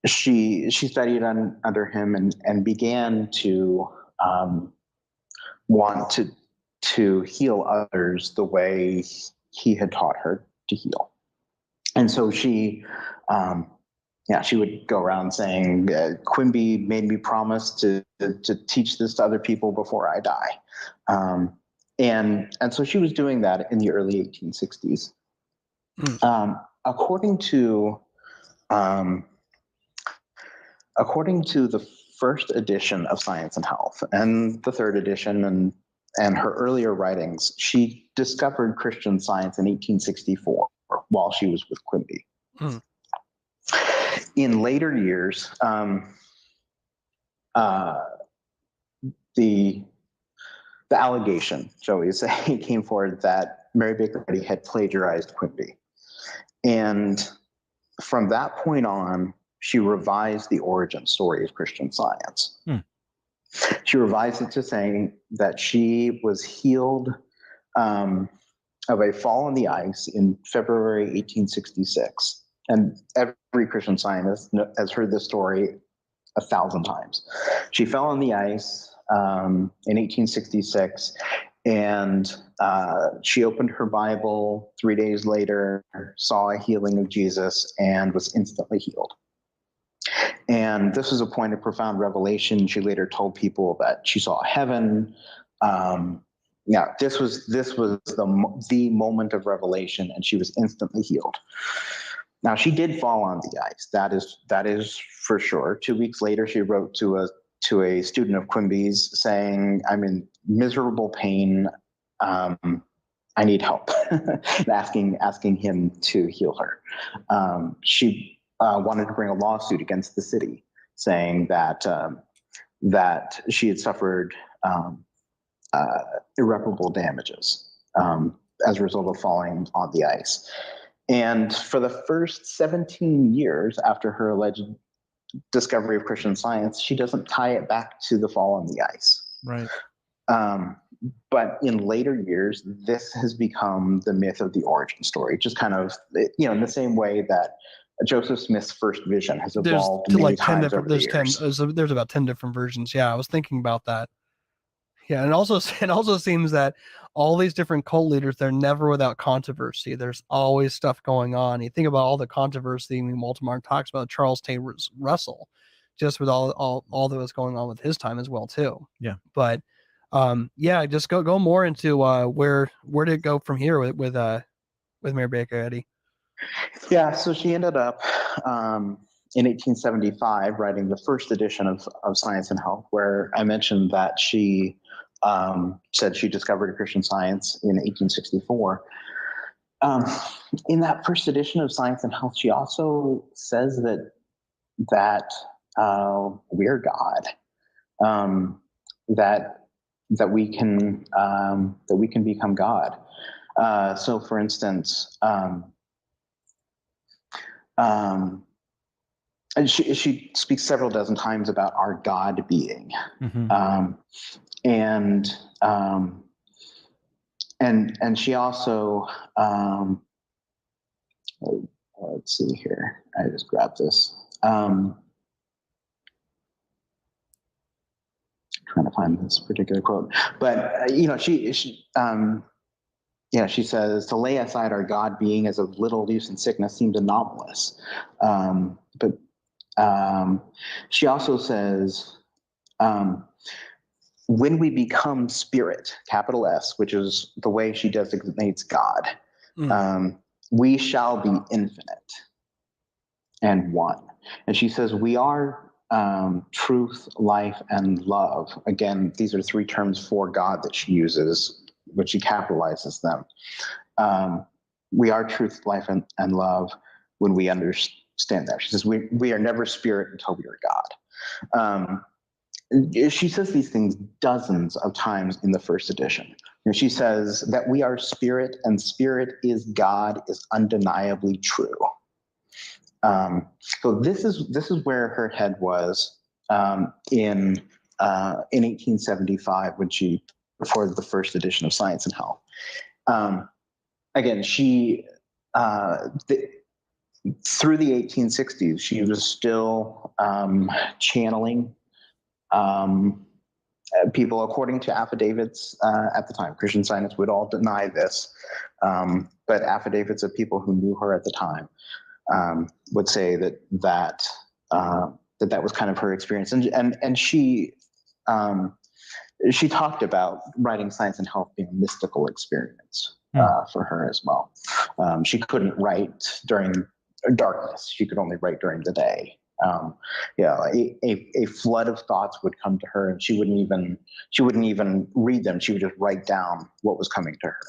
she studied under him and began to want to heal others the way he had taught her to heal. And so she would go around saying, Quimby made me promise to teach this to other people before I die. And so she was doing that in the early 1860s. according to the first edition of Science and Health and the third edition and her earlier writings, she discovered Christian Science in 1864 while she was with Quimby. Mm. In later years, the allegation, shall we say, came forward that Mary Baker Eddy had plagiarized Quimby. And from that point on, she revised the origin story of Christian Science. She revised it to saying that she was healed of a fall on the ice in February 1866. And every Christian Scientist has heard this story 1,000 times. She fell on the ice in 1866, and she opened her Bible 3 days later, saw a healing of Jesus, and was instantly healed. And this was a point of profound revelation. She later told people that she saw heaven. This was the moment of revelation, and she was instantly healed. Now, she did fall on the ice. That is for sure. 2 weeks later, she wrote to a student of Quimby's saying, "I'm in miserable pain. I need help," and asking him to heal her. She wanted to bring a lawsuit against the city, saying that she had suffered irreparable damages as a result of falling on the ice. And for the first 17 years after her alleged discovery of Christian Science, she doesn't tie it back to the fall on the ice. Right. But in later years, this has become the myth of the origin story, just kind of, in the same way that Joseph Smith's first vision has evolved many times over the years. There's about 10 different versions. Yeah, I was thinking about that. Yeah, and it also seems that all these different cult leaders, they're never without controversy. There's always stuff going on. You think about all the controversy. I mean, Walter Martin talks about Charles Taylor Russell, just with all that was going on with his time as well too. Yeah. But just go more into where did it go from here with Mary Baker Eddy? Yeah, so she ended up in 1875 writing the first edition of Science and Health, where I mentioned that she said she discovered Christian Science in 1864. In that first edition of Science and Health, she also says that we're God, that we can become God. So, for instance, and she speaks several dozen times about our God being, and she also let's see here. I just grabbed this. Trying to find this particular quote, but she says to lay aside our God being as of little use in sickness seems anomalous, but she also says, when we become spirit, capital S, which is the way she designates God, we shall be infinite and one. And she says, we are truth, life, and love. Again, these are three terms for God that she uses, but she capitalizes them. We are truth, life, and love when we understand that. She says, we are never spirit until we are God. She says these things dozens of times in the first edition. She says that we are spirit, and spirit is God is undeniably true. So this is where her head was in 1875 when she reported the first edition of Science and Health. Again, she through the 1860s, she was still channeling people, according to affidavits at the time. Christian Scientists would all deny this, but affidavits of people who knew her at the time would say that was kind of her experience, and she talked about writing Science and Health being a mystical experience. for her as well. She couldn't write during darkness. She could only write during the day. A flood of thoughts would come to her, and she wouldn't even read them. She would just write down what was coming to her.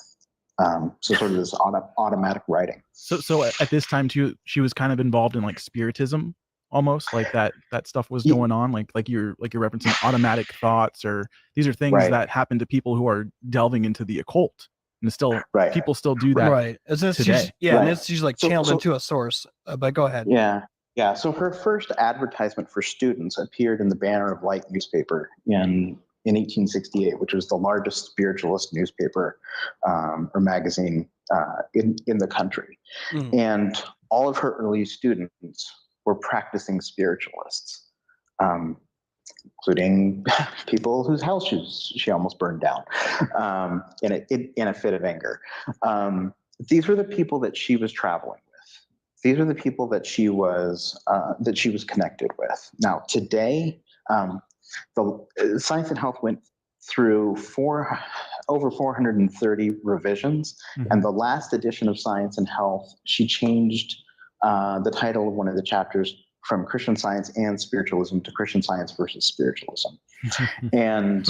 So sort of this automatic writing. So at this time too, she was kind of involved in like spiritism, almost like that stuff was going on, like you're referencing automatic thoughts, or these are things that happen to people who are delving into the occult, and still people still do that right today. and it's she's like channeled into a source, but go ahead. So her first advertisement for students appeared in the Banner of Light newspaper in 1868, which was the largest spiritualist newspaper or magazine in the country. And all of her early students were practicing spiritualists, including people whose house she almost burned down in a fit of anger. These were the people that she was traveling with. These are the people that she was connected with. Now, today, the Science and Health went through over 430 revisions, and the last edition of Science and Health, she changed the title of one of the chapters from Christian Science and Spiritualism to Christian Science versus Spiritualism. And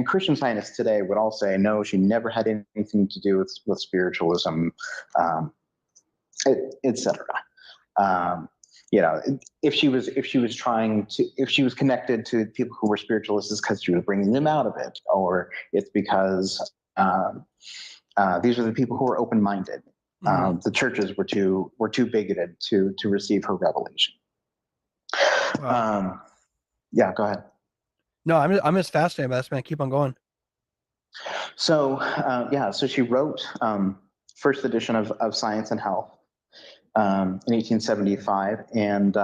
Christian Scientists today would all say, no, she never had anything to do with spiritualism, etc. If she was connected to people who were spiritualists, it's because she was bringing them out of it, or it's because these are the people who were open-minded. The churches were too bigoted to receive her revelation. Wow. Go ahead. No, I'm just fascinated by this, man. Keep on going. So she wrote first edition of Science and Health in 1875, and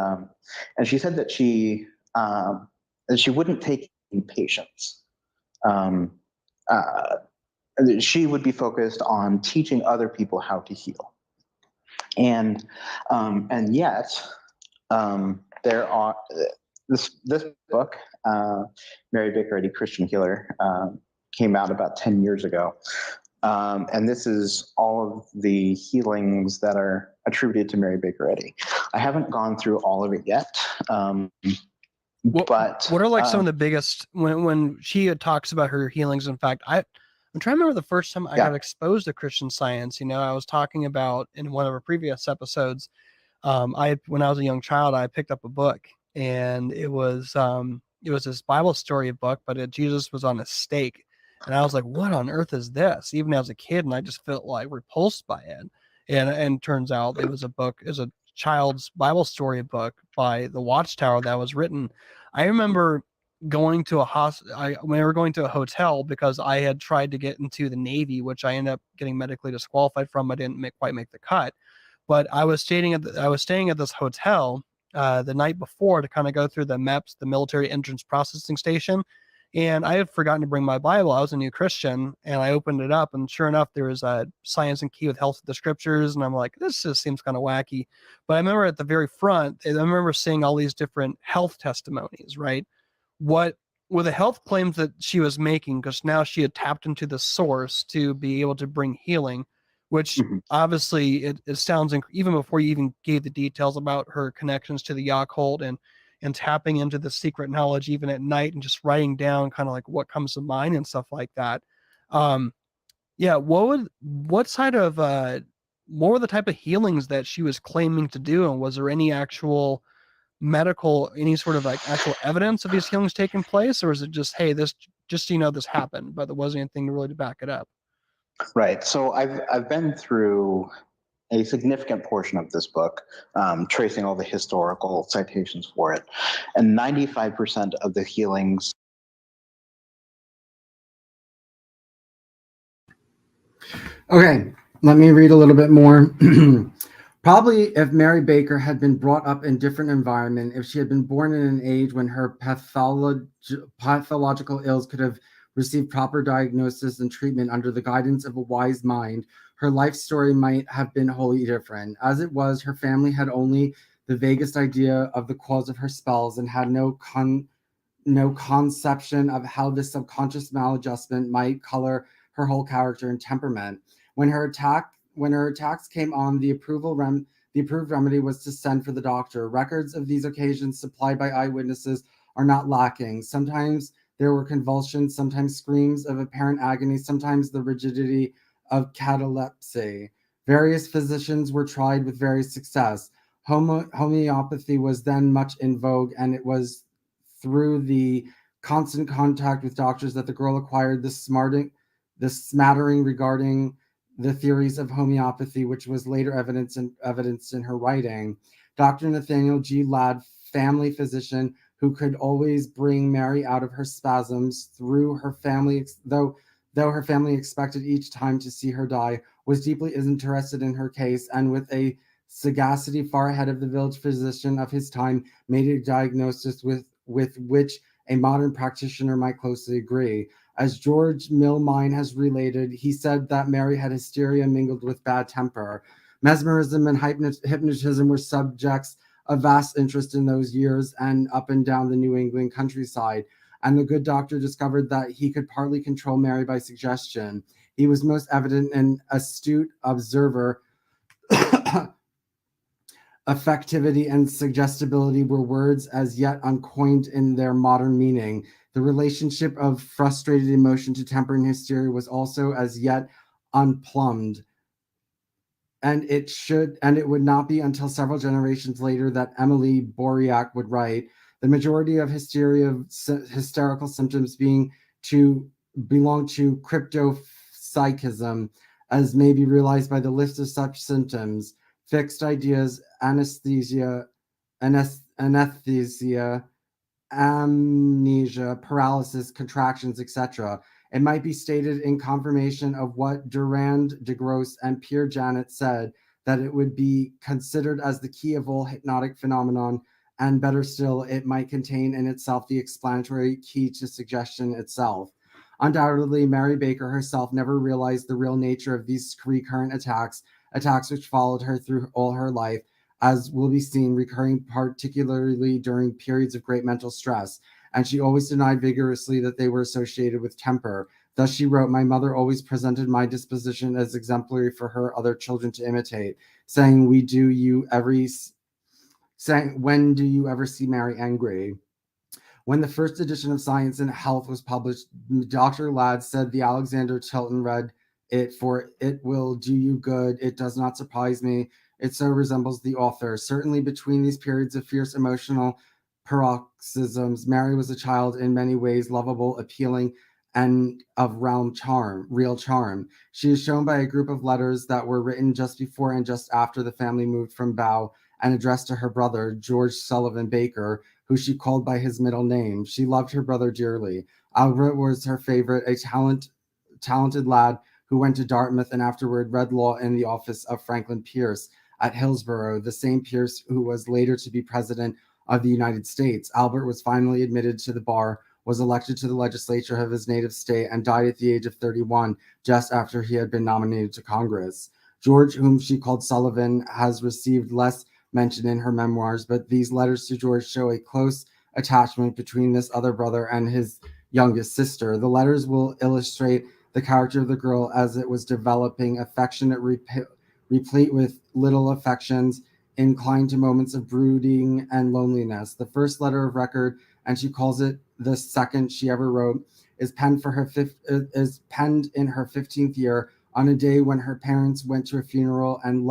she said that she wouldn't take in patients. She would be focused on teaching other people how to heal, and yet there are this book, Mary Baker Eddy, Christian Healer, came out about 10 years ago. And this is all of the healings that are attributed to Mary Baker Eddy. I haven't gone through all of it yet. But what are like some of the biggest, when she talks about her healings? In fact, I'm trying to remember the first time I got exposed to Christian Science. I was talking about in one of our previous episodes, when I was a young child, I picked up a book, and it was this Bible story book, but Jesus was on a stake. And I was like, what on earth is this? Even as a kid, and I just felt like repulsed by it. And turns out it was a child's Bible story book by the Watchtower that was written. I remember going to we were going to a hotel because I had tried to get into the Navy, which I ended up getting medically disqualified from. I didn't quite make the cut, but I was staying at this hotel the night before to kind of go through the MEPS, the Military Entrance Processing Station. And I had forgotten to bring my Bible. I was a new Christian, and I opened it up, and sure enough, there was a Science and Key with Health of the Scriptures, and I'm like, this just seems kind of wacky. But I remember at the very front, I remember seeing all these different health testimonies, right? What were the health claims that she was making? Because now she had tapped into the source to be able to bring healing, which obviously it sounds, even before you even gave the details about her connections to the occult and tapping into the secret knowledge even at night and just writing down kind of like what comes to mind and stuff like that. What were the type of healings that she was claiming to do? And was there any actual any sort of like actual evidence of these healings taking place? Or is it just, hey, this happened, but there wasn't anything really to back it up? Right. So I've been through a significant portion of this book, tracing all the historical citations for it. And 95% of the healings. Okay, let me read a little bit more. Probably if Mary Baker had been brought up in a different environment, if she had been born in an age when her pathological ills could have received proper diagnosis and treatment under the guidance of a wise mind, her life story might have been wholly different. As it was, her family had only the vaguest idea of the cause of her spells and had no conception of how this subconscious maladjustment might color her whole character and temperament. When her attacks came on, the approved remedy was to send for the doctor. Records of these occasions supplied by eyewitnesses are not lacking. Sometimes there were convulsions, sometimes screams of apparent agony, sometimes the rigidity of catalepsy. Various physicians were tried with various success. Homeopathy was then much in vogue, and it was through the constant contact with doctors that the girl acquired the smattering regarding the theories of homeopathy, which was later evidenced in her writing. Dr. Nathaniel G. Ladd, family physician who could always bring Mary out of her spasms though her family expected each time to see her die, was deeply interested in her case, and with a sagacity far ahead of the village physician of his time, made a diagnosis with which a modern practitioner might closely agree. As George Milmine has related, he said that Mary had hysteria mingled with bad temper. Mesmerism and hypnotism were subjects of vast interest in those years and up and down the New England countryside, and the good doctor discovered that he could partly control Mary by suggestion. He was most evident an astute observer. Affectivity and suggestibility were words as yet uncoined in their modern meaning. The relationship of frustrated emotion to temper and hysteria was also as yet unplumbed. And it would not be until several generations later that Emily Boriak would write, the majority of hysterical symptoms belong to cryptopsychism, as may be realized by the list of such symptoms: fixed ideas, anesthesia, amnesia, paralysis, contractions, etc. It might be stated in confirmation of what Durand de Grosse and Pierre Janet said, that it would be considered as the key of all hypnotic phenomenon, and better still, it might contain in itself the explanatory key to suggestion itself. Undoubtedly, Mary Baker herself never realized the real nature of these recurrent attacks which followed her through all her life, as will be seen, recurring particularly during periods of great mental stress, and she always denied vigorously that they were associated with temper. Thus she wrote, "My mother always presented my disposition as exemplary for her other children to imitate, saying, when do you ever see Mary angry?" When the first edition of Science and Health was published, Dr. Ladd said the Alexander Tilton read it, for it will do you good. It does not surprise me. It so resembles the author. Certainly between these periods of fierce emotional paroxysms, Mary was a child in many ways, lovable, appealing, and of real charm. She is shown by a group of letters that were written just before and just after the family moved from Bow and addressed to her brother, George Sullivan Baker, who she called by his middle name. She loved her brother dearly. Albert was her favorite, a talented lad who went to Dartmouth and afterward read law in the office of Franklin Pierce at Hillsborough, the same Pierce who was later to be president of the United States. Albert was finally admitted to the bar, was elected to the legislature of his native state, and died at the age of 31, just after he had been nominated to Congress. George, whom she called Sullivan, has received less mention in her memoirs, but these letters to George show a close attachment between this other brother and his youngest sister. The letters will illustrate the character of the girl as it was developing, affectionate, replete with little affections, inclined to moments of brooding and loneliness. The first letter of record, and she calls it the second she ever wrote, is penned in her 15th year on a day when her parents went to a funeral and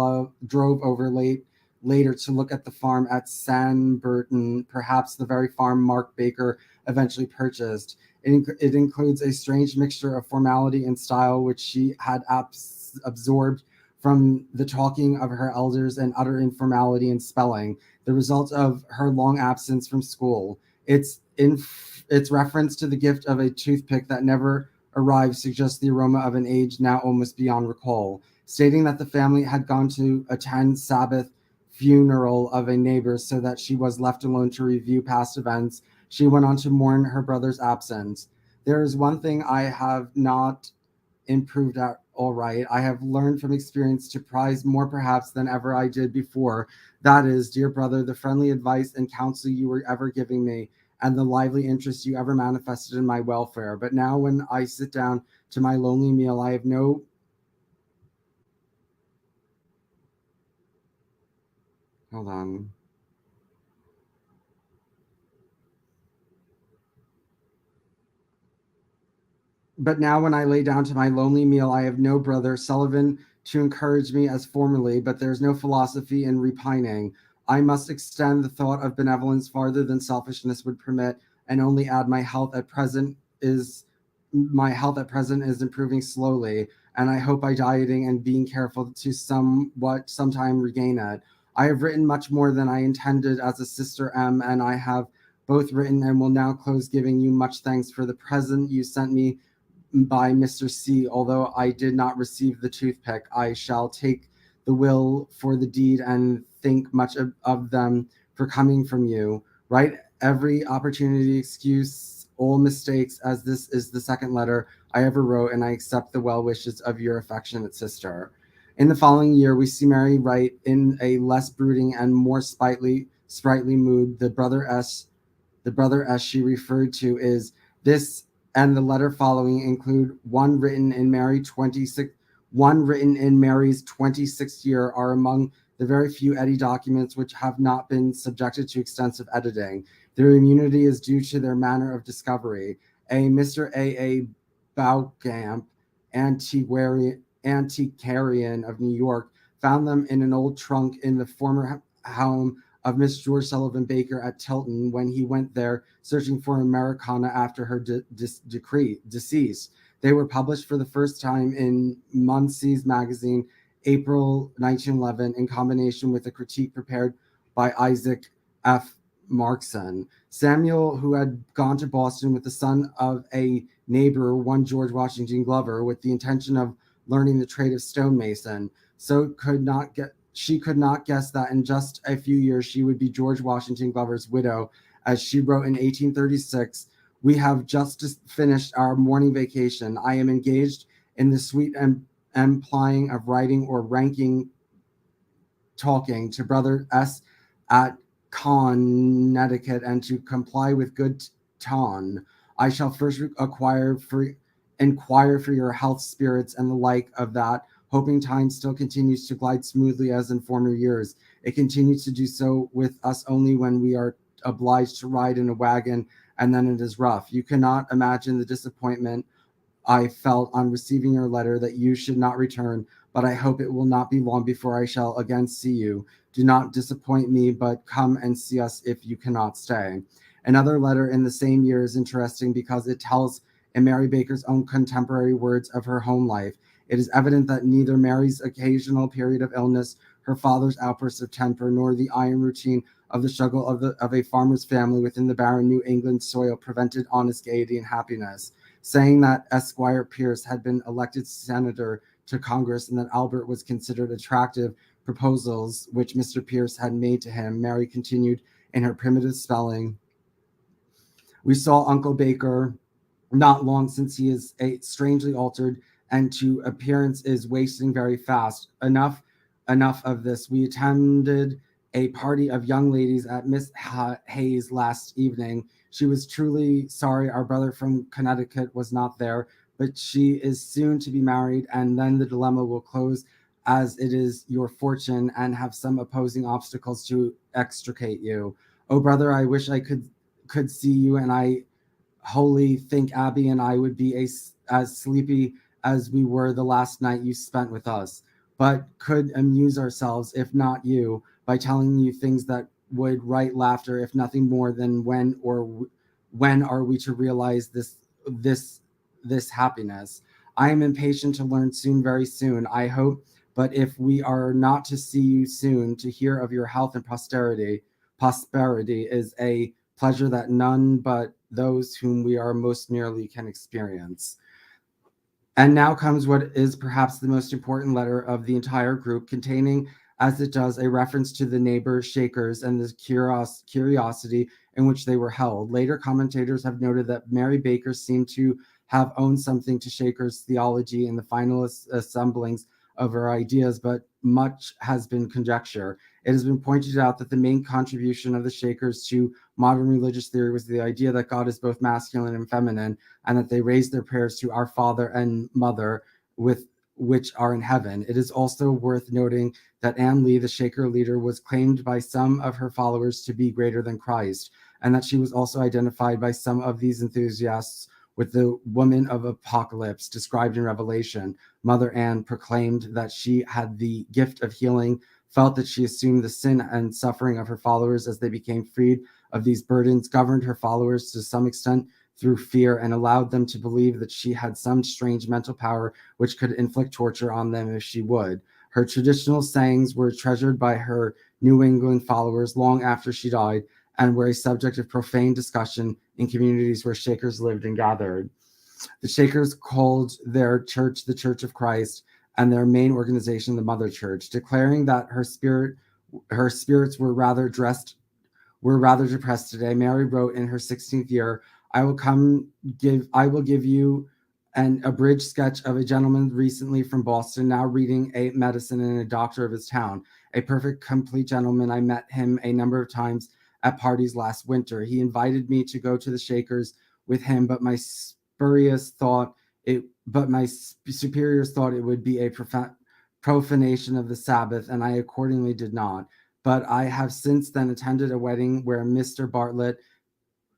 drove over later to look at the farm at Sanburton, perhaps the very farm Mark Baker eventually purchased. It includes a strange mixture of formality and style, which she had absorbed from the talking of her elders, and utter informality in spelling, the result of her long absence from school. Its reference to the gift of a toothpick that never arrived suggests the aroma of an age now almost beyond recall. Stating that the family had gone to attend Sabbath funeral of a neighbor so that she was left alone to review past events, she went on to mourn her brother's absence. There is one thing I have not improved at all right. I have learned from experience to prize more perhaps than ever I did before. That is, dear brother, the friendly advice and counsel you were ever giving me, and the lively interest you ever manifested in my welfare. But now when I sit down to my lonely meal, I have no hold on. But now when I lay down to my lonely meal, I have no brother Sullivan to encourage me as formerly, but there's no philosophy in repining. I must extend the thought of benevolence farther than selfishness would permit, and only add my health at present is improving slowly, and I hope by dieting and being careful to sometime regain it. I have written much more than I intended as a sister M, and I have both written and will now close giving you much thanks for the present you sent me by Mr. C. Although I did not receive the toothpick, I shall take the will for the deed and think much of them for coming from you. Write every opportunity, excuse all mistakes, as this is the second letter I ever wrote, and I accept the well wishes of your affectionate sister. In the following year, we see Mary write in a less brooding and more sprightly mood. The brother S she referred to is this, and the letter following include one written in Mary's 26th year, are among the very few Eddy documents which have not been subjected to extensive editing. Their immunity is due to their manner of discovery. A Mr. A. Baukamp, antiquarian of New York, found them in an old trunk in the former home of Miss George Sullivan Baker at Tilton when he went there searching for Americana after her decease. They were published for the first time in Munsey's magazine, April 1911, in combination with a critique prepared by Isaac F. Markson. Samuel, who had gone to Boston with the son of a neighbor, one George Washington Glover, with the intention of learning the trade of stonemason, she could not guess that in just a few years she would be George Washington Glover's widow. As she wrote in 1836, we have just finished our morning vacation. I am engaged in the sweet employing of writing or talking to Brother S at Connecticut, and to comply with good ton. I shall first inquire for your health, spirits, and the like of that. Hoping time still continues to glide smoothly as in former years. It continues to do so with us only when we are obliged to ride in a wagon, and then it is rough. You cannot imagine the disappointment I felt on receiving your letter that you should not return, but I hope it will not be long before I shall again see you. Do not disappoint me, but come and see us if you cannot stay. Another letter in the same year is interesting because it tells in Mary Baker's own contemporary words of her home life. It is evident that neither Mary's occasional period of illness, her father's outbursts of temper, nor the iron routine of the struggle of a farmer's family within the barren New England soil prevented honest gaiety and happiness. Saying that Esquire Pierce had been elected senator to Congress and that Albert was considered attractive proposals which Mr. Pierce had made to him, Mary continued in her primitive spelling. We saw Uncle Baker not long since. He is strangely altered, and to appearance is wasting very fast. Enough of this. We attended a party of young ladies at Miss Hayes last evening. She was truly sorry our brother from Connecticut was not there, but she is soon to be married, and then the dilemma will close, as it is your fortune and have some opposing obstacles to extricate you. Oh, brother, I wish I could see you, and I wholly think Abby and I would be as sleepy as we were the last night you spent with us, but could amuse ourselves, if not you, by telling you things that would write laughter, if nothing more than when are we to realize this happiness. I am impatient to learn soon, very soon, I hope, but if we are not to see you soon, to hear of your health and prosperity is a pleasure that none but those whom we are most nearly can experience. And now comes what is perhaps the most important letter of the entire group, containing, as it does, a reference to the neighbor Shakers and the curiosity in which they were held. Later commentators have noted that Mary Baker seemed to have owned something to Shakers' theology in the final assemblings of her ideas, but much has been conjecture. It has been pointed out that the main contribution of the Shakers to modern religious theory was the idea that God is both masculine and feminine, and that they raised their prayers to our Father and Mother, with which are in heaven. It is also worth noting that Anne Lee, the Shaker leader, was claimed by some of her followers to be greater than Christ, and that she was also identified by some of these enthusiasts with the woman of apocalypse described in Revelation. Mother Anne proclaimed that she had the gift of healing, felt that she assumed the sin and suffering of her followers as they became freed of these burdens, governed her followers to some extent through fear, and allowed them to believe that she had some strange mental power which could inflict torture on them if she would. Her traditional sayings were treasured by her New England followers long after she died, and were a subject of profane discussion in communities where Shakers lived and gathered. The Shakers called their church the Church of Christ, and their main organization the Mother Church, declaring that her spirits were rather depressed today. Mary wrote in her 16th year, I will give you an abridged sketch of a gentleman recently from Boston, now reading a medicine and a doctor of his town. A perfect, complete gentleman. I met him a number of times at parties last winter. He invited me to go to the Shakers with him, but my superiors thought it would be a profanation of the Sabbath, and I accordingly did not. But I have since then attended a wedding where Mr. Bartlett,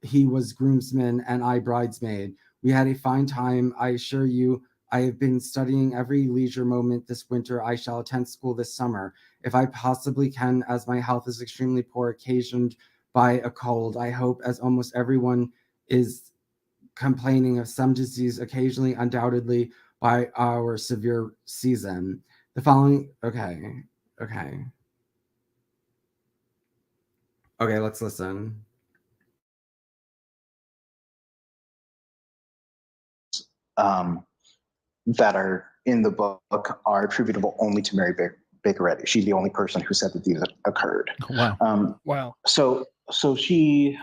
he was groomsman and I bridesmaid. We had a fine time. I assure you, I have been studying every leisure moment this winter. I shall attend school this summer, if I possibly can, as my health is extremely poor, occasioned by a cold. I hope, as almost everyone is complaining of some disease, occasionally, undoubtedly, by our severe season. The following, okay, let's listen. That are in the book are attributable only to Mary Baker Eddy. She's the only person who said that these occurred. Wow. Wow. So she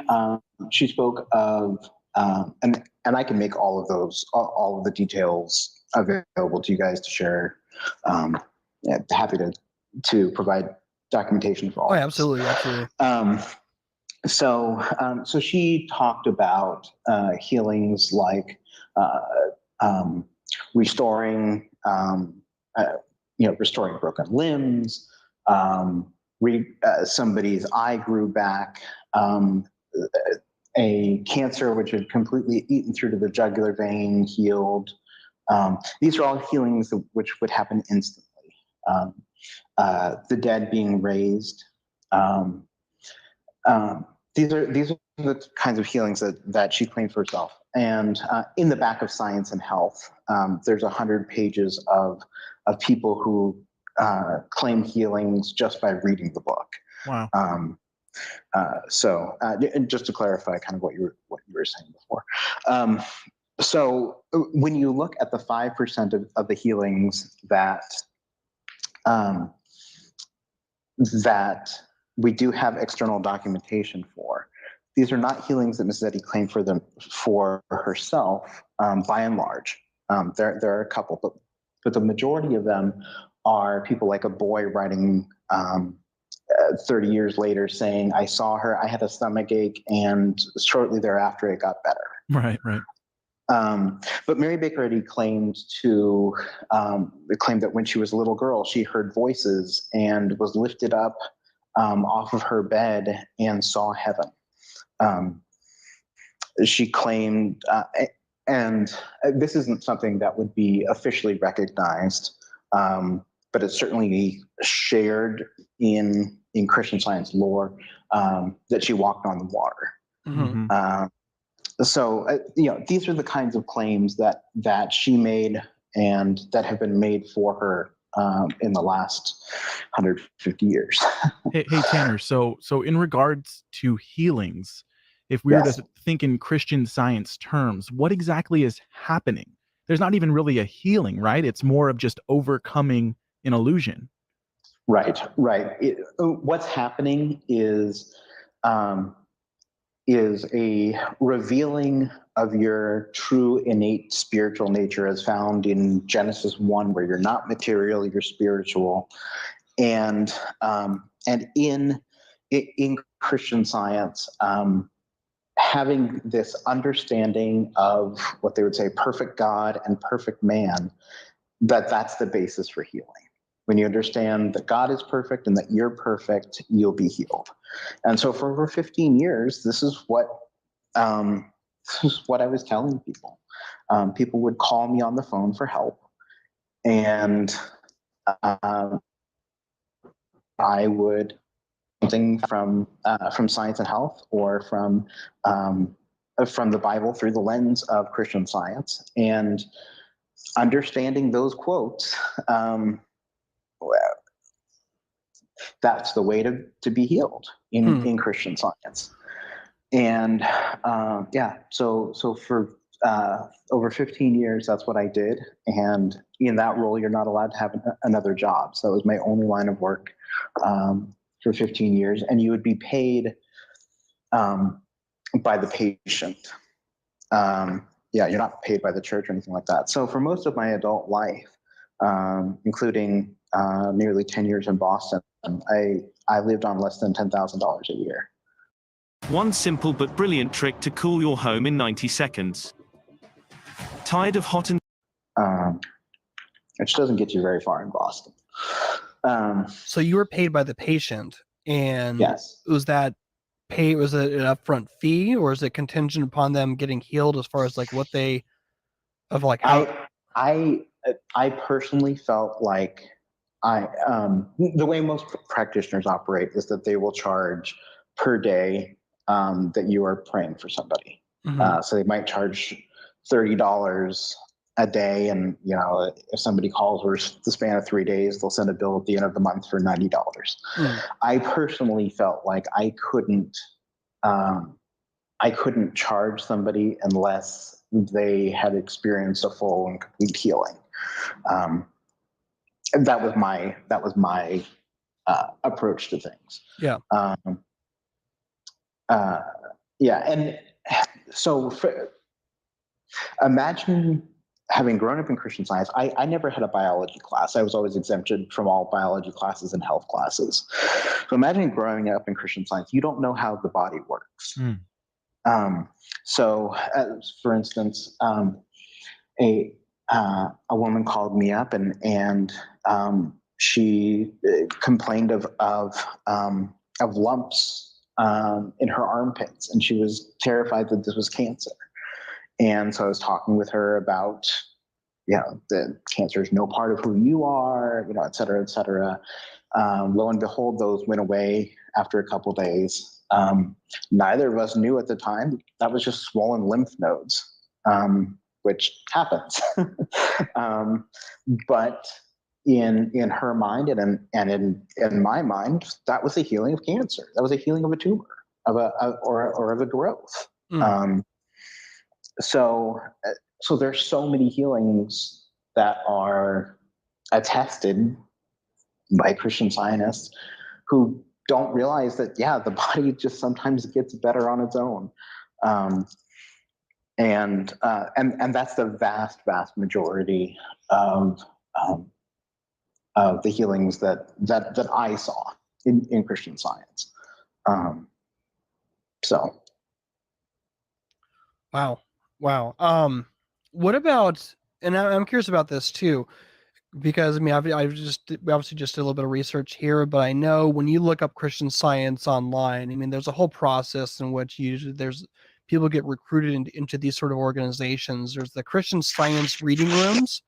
spoke of, and I can make all of the details available to you guys to share. Yeah, happy to provide documentation for all. Oh, absolutely. So she talked about healings like restoring broken limbs, somebody's eye grew back, a cancer which had completely eaten through to the jugular vein healed. These are all healings which would happen instantly. The dead being raised. These are the kinds of healings that she claimed for herself. And in the back of Science and Health, there's 100 pages of people who claim healings just by reading the book. Wow. And just to clarify kind of what you were saying before. So when you look at the 5% of the healings that we do have external documentation for, these are not healings that Mrs. Eddy claimed for herself, by and large. There are a couple, but the majority of them are people like a boy writing 30 years later saying, I saw her, I had a stomach ache, and shortly thereafter it got better. Right. But Mary Baker Eddy claimed that when she was a little girl, she heard voices and was lifted up off of her bed and saw heaven. She claimed, and this isn't something that would be officially recognized, but it's certainly shared in Christian Science lore, that she walked on the water. Mm-hmm. So these are the kinds of claims that she made and that have been made for her in the last 150 years. Hey, Tanner. So in regards to healings, if we were to think in Christian Science terms, what exactly is happening? There's not even really a healing, right? It's more of just overcoming an illusion. Right. What's happening is a revealing of your true innate spiritual nature as found in Genesis 1, where you're not material, you're spiritual. And and in Christian Science, having this understanding of what they would say perfect God and perfect man, that's the basis for healing. When you understand that God is perfect and that you're perfect, you'll be healed. And so for over 15 years, this is what I was telling people. People would call me on the phone for help, and I would something from Science and Health, or from the Bible through the lens of Christian Science, and understanding those quotes. That's the way to be healed in Christian Science. And so for over 15 years, that's what I did. And in that role, you're not allowed to have another job. So that was my only line of work for 15 years. And you would be paid by the patient. You're not paid by the church or anything like that. So for most of my adult life, including nearly 10 years in Boston, I lived on less than $10,000 a year. One simple but brilliant trick to cool your home in 90 seconds. Tired of hot and... Which doesn't get you very far in Boston. So you were paid by the patient, and yes. Was it an upfront fee, or is it contingent upon them getting healed as far as like what they how? I personally felt like the way most practitioners operate is that they will charge per day that you are praying for somebody. So they might charge $30 a day, and if somebody calls for the span of 3 days, they'll send a bill at the end of the month for $90. I personally felt like I couldn't charge somebody unless they had experienced a full and complete healing. And that was my approach to things. Yeah. And so imagine having grown up in Christian Science. I never had a biology class. I was always exempted from all biology classes and health classes. So imagine growing up in Christian Science. You don't know how the body works. For instance, a woman called me up and she complained of lumps in her armpits, and she was terrified that this was cancer. And so I was talking with her about, the cancer is no part of who you are, et cetera, et cetera. Lo and behold, those went away after a couple days. Neither of us knew at the time that was just swollen lymph nodes, which happens. But in her mind and in my mind, that was a healing of cancer. That was a healing of a tumor, or of a growth. So there's so many healings that are attested by Christian scientists who don't realize that, the body just sometimes gets better on its own. And that's the vast, vast majority of the healings that I saw in Christian Science. Wow. What about, and I'm curious about this too, because we obviously just did a little bit of research here, but I know when you look up Christian Science online, there's a whole process in which there's people get recruited into these sort of organizations. There's the Christian Science reading rooms,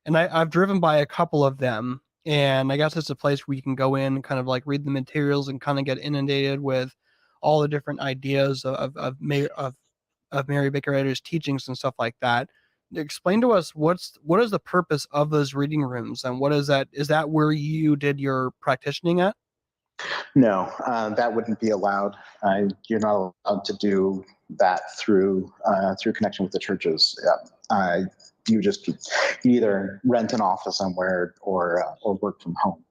and I've driven by a couple of them, and I guess it's a place where you can go in and kind of like read the materials and kind of get inundated with all the different ideas of Mary Baker Eddy's teachings and stuff like that. Explain to us what is the purpose of those reading rooms, and what is that? Is that where you did your practicing at? No, that wouldn't be allowed. You're not allowed to do that through connection with the churches. You either rent an office somewhere or work from home.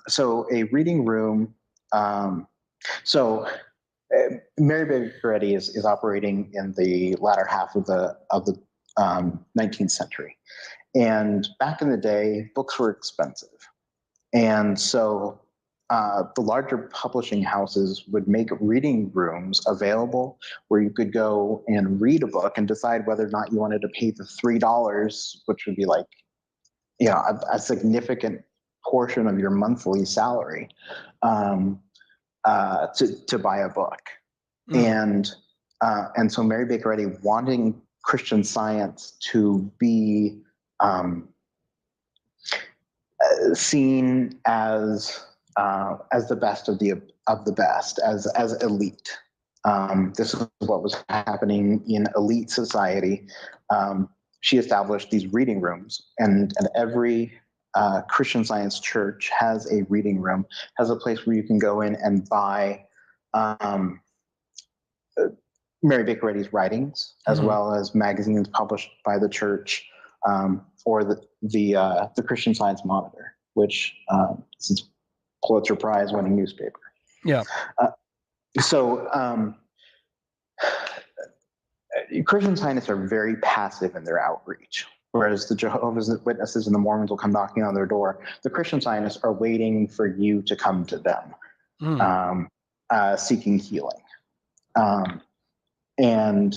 So a reading room. Mary Baker Eddy is operating in the latter half of the 19th century, and back in the day, books were expensive, and so the larger publishing houses would make reading rooms available where you could go and read a book and decide whether or not you wanted to pay the $3, which would be like, a significant portion of your monthly salary, to buy a book. And so Mary Baker Eddy, wanting Christian Science to be seen as the best of the best, as elite. This is what was happening in elite society. She established these reading rooms, and every Christian Science church has a reading room, has a place where you can go in and buy Mary Baker Eddy's writings, as well as magazines published by the church, or the Christian Science Monitor, which is a Pulitzer Prize winning newspaper. Yeah. So Christian Scientists are very passive in their outreach, whereas the Jehovah's Witnesses and the Mormons will come knocking on their door. The Christian Scientists are waiting for you to come to them, seeking healing. There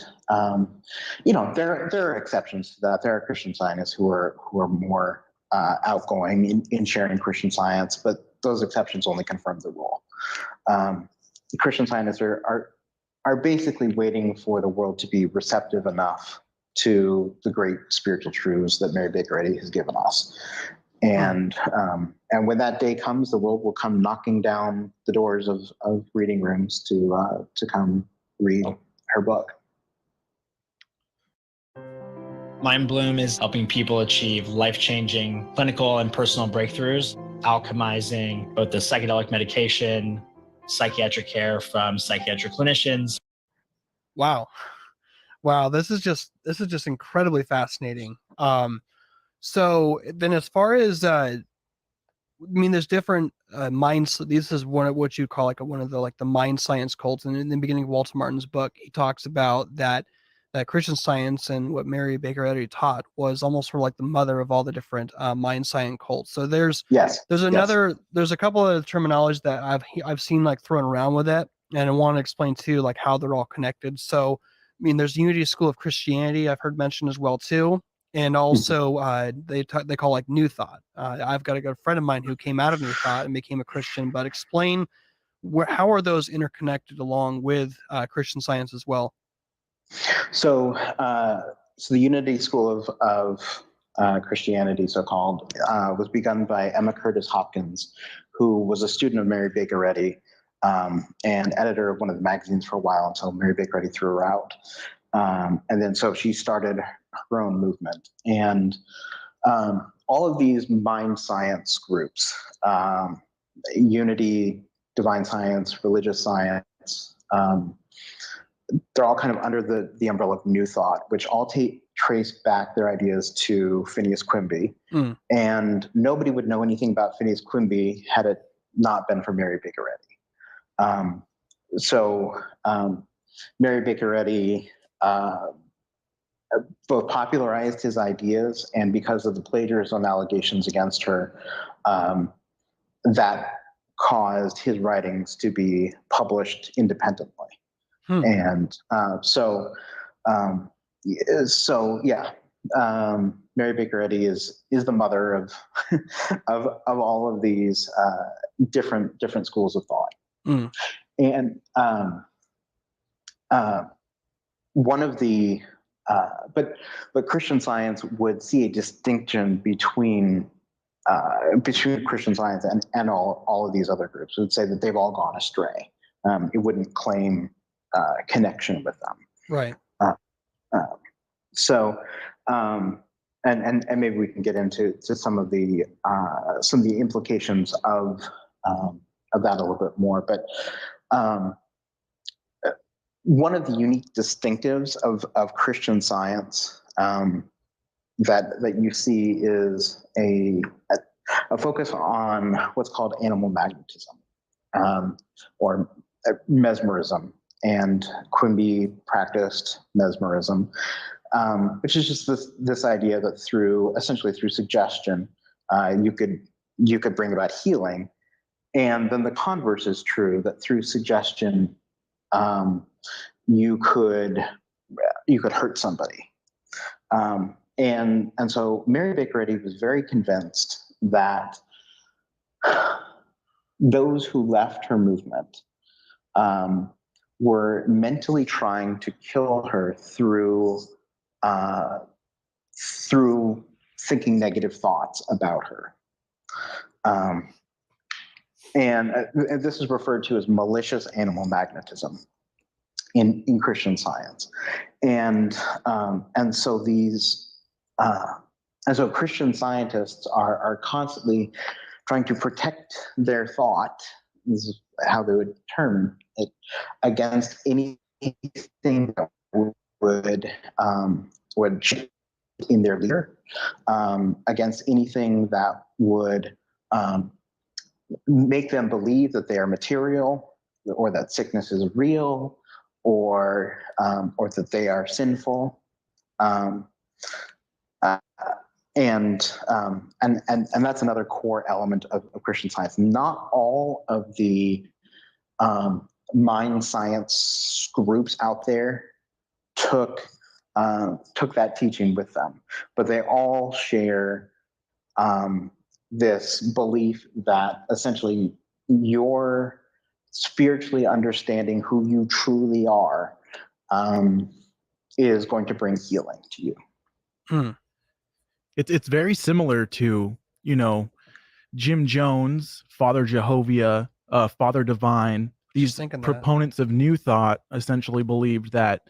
are exceptions to that. There are Christian Scientists who are more outgoing in sharing Christian Science, but those exceptions only confirm the rule. The Christian Scientists are basically waiting for the world to be receptive enough to the great spiritual truths that Mary Baker Eddy has given us. And when that day comes, the world will come knocking down the doors of reading rooms to come read her book. Mind Bloom is helping people achieve life-changing clinical and personal breakthroughs, alchemizing both the psychedelic medication, psychiatric care from psychiatric clinicians. Wow. This is just incredibly fascinating. So then as far as, there's different minds. This is one of what you call like one of the mind science cults. And in the beginning of Walter Martin's book, he talks about that Christian Science and what Mary Baker Eddy taught was almost sort of like the mother of all the different mind science cults. So there's a couple of terminology that I've seen like thrown around with it, and I want to explain too like how they're all connected. So there's Unity School of Christianity I've heard mentioned as well too, and also they call like New Thought. I've got a good friend of mine who came out of New Thought and became a Christian. But explain how are those interconnected along with Christian Science as well? So the Unity School of Christianity, so-called, was begun by Emma Curtis Hopkins, who was a student of Mary Baker Eddy and editor of one of the magazines for a while until Mary Baker Eddy threw her out. And then so she started her own movement. And all of these mind science groups, Unity, Divine Science, Religious Science, they're all kind of under the umbrella of New Thought, which all trace back their ideas to Phineas Quimby. And nobody would know anything about Phineas Quimby had it not been for Mary Baker Eddy. Mary Baker Eddy both popularized his ideas, and because of the plagiarism allegations against her, that caused his writings to be published independently. And Mary Baker Eddy is the mother of of all of these different schools of thought. And one of the but Christian Science would see a distinction between Christian Science and all of these other groups. It would say that they've all gone astray. It wouldn't claim connection with them. Right. And maybe we can get into some of the implications of that a little bit more. But one of the unique distinctives of Christian Science that you see is a focus on what's called animal magnetism, or mesmerism. And Quimby practiced mesmerism, which is just this idea that essentially through suggestion, you could bring about healing. And then the converse is true, that through suggestion, you could hurt somebody. And so Mary Baker Eddy was very convinced that those who left her movement were mentally trying to kill her through thinking negative thoughts about her. And this is referred to as malicious animal magnetism in Christian Science. And so Christian scientists are constantly trying to protect their thought, this is how they would term it, against anything that would in their leader, against anything that would make them believe that they are material, or that sickness is real, or that they are sinful. And that's another core element of Christian Science. Not all of the mind science groups out there took that teaching with them, but they all share this belief that essentially you're spiritually understanding who you truly are is going to bring healing to you. It's very similar to, Jim Jones, Father Jehovah, Father Divine. These proponents of New Thought essentially believed that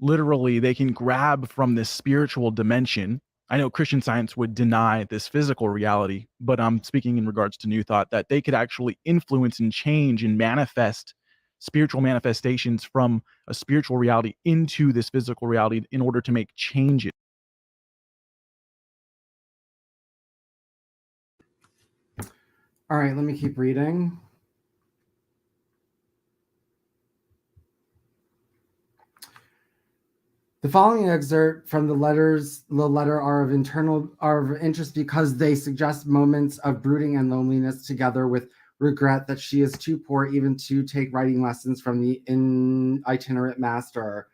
literally they can grab from this spiritual dimension. I know Christian Science would deny this physical reality, but I'm speaking in regards to New Thought, that they could actually influence and change and manifest spiritual manifestations from a spiritual reality into this physical reality in order to make changes. All right, let me keep reading. The following excerpt from the letter are of interest because they suggest moments of brooding and loneliness together with regret that she is too poor even to take writing lessons from the itinerant master.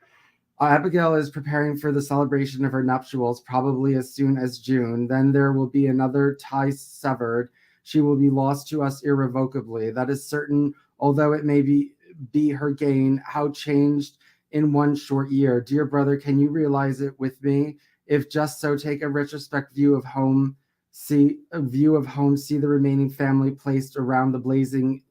Abigail is preparing for the celebration of her nuptials, probably as soon as June. Then there will be another tie severed. She will be lost to us irrevocably. That is certain, although it may be her gain. How changed in one short year. Dear brother, can you realize it with me? If just so, take a retrospect view of home. See the remaining family placed around the blazing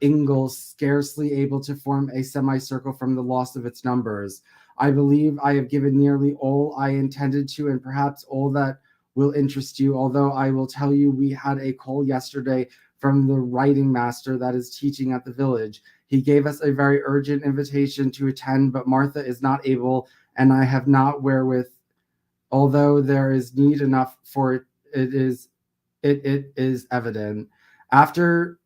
ingalls, scarcely able to form a semicircle from the loss of its numbers. I believe I have given nearly all I intended to, and perhaps all that will interest you, although I will tell you we had a call yesterday from the writing master that is teaching at the village. He gave us a very urgent invitation to attend, but Martha is not able, and I have not wherewith, although there is need enough for it. It is evident. After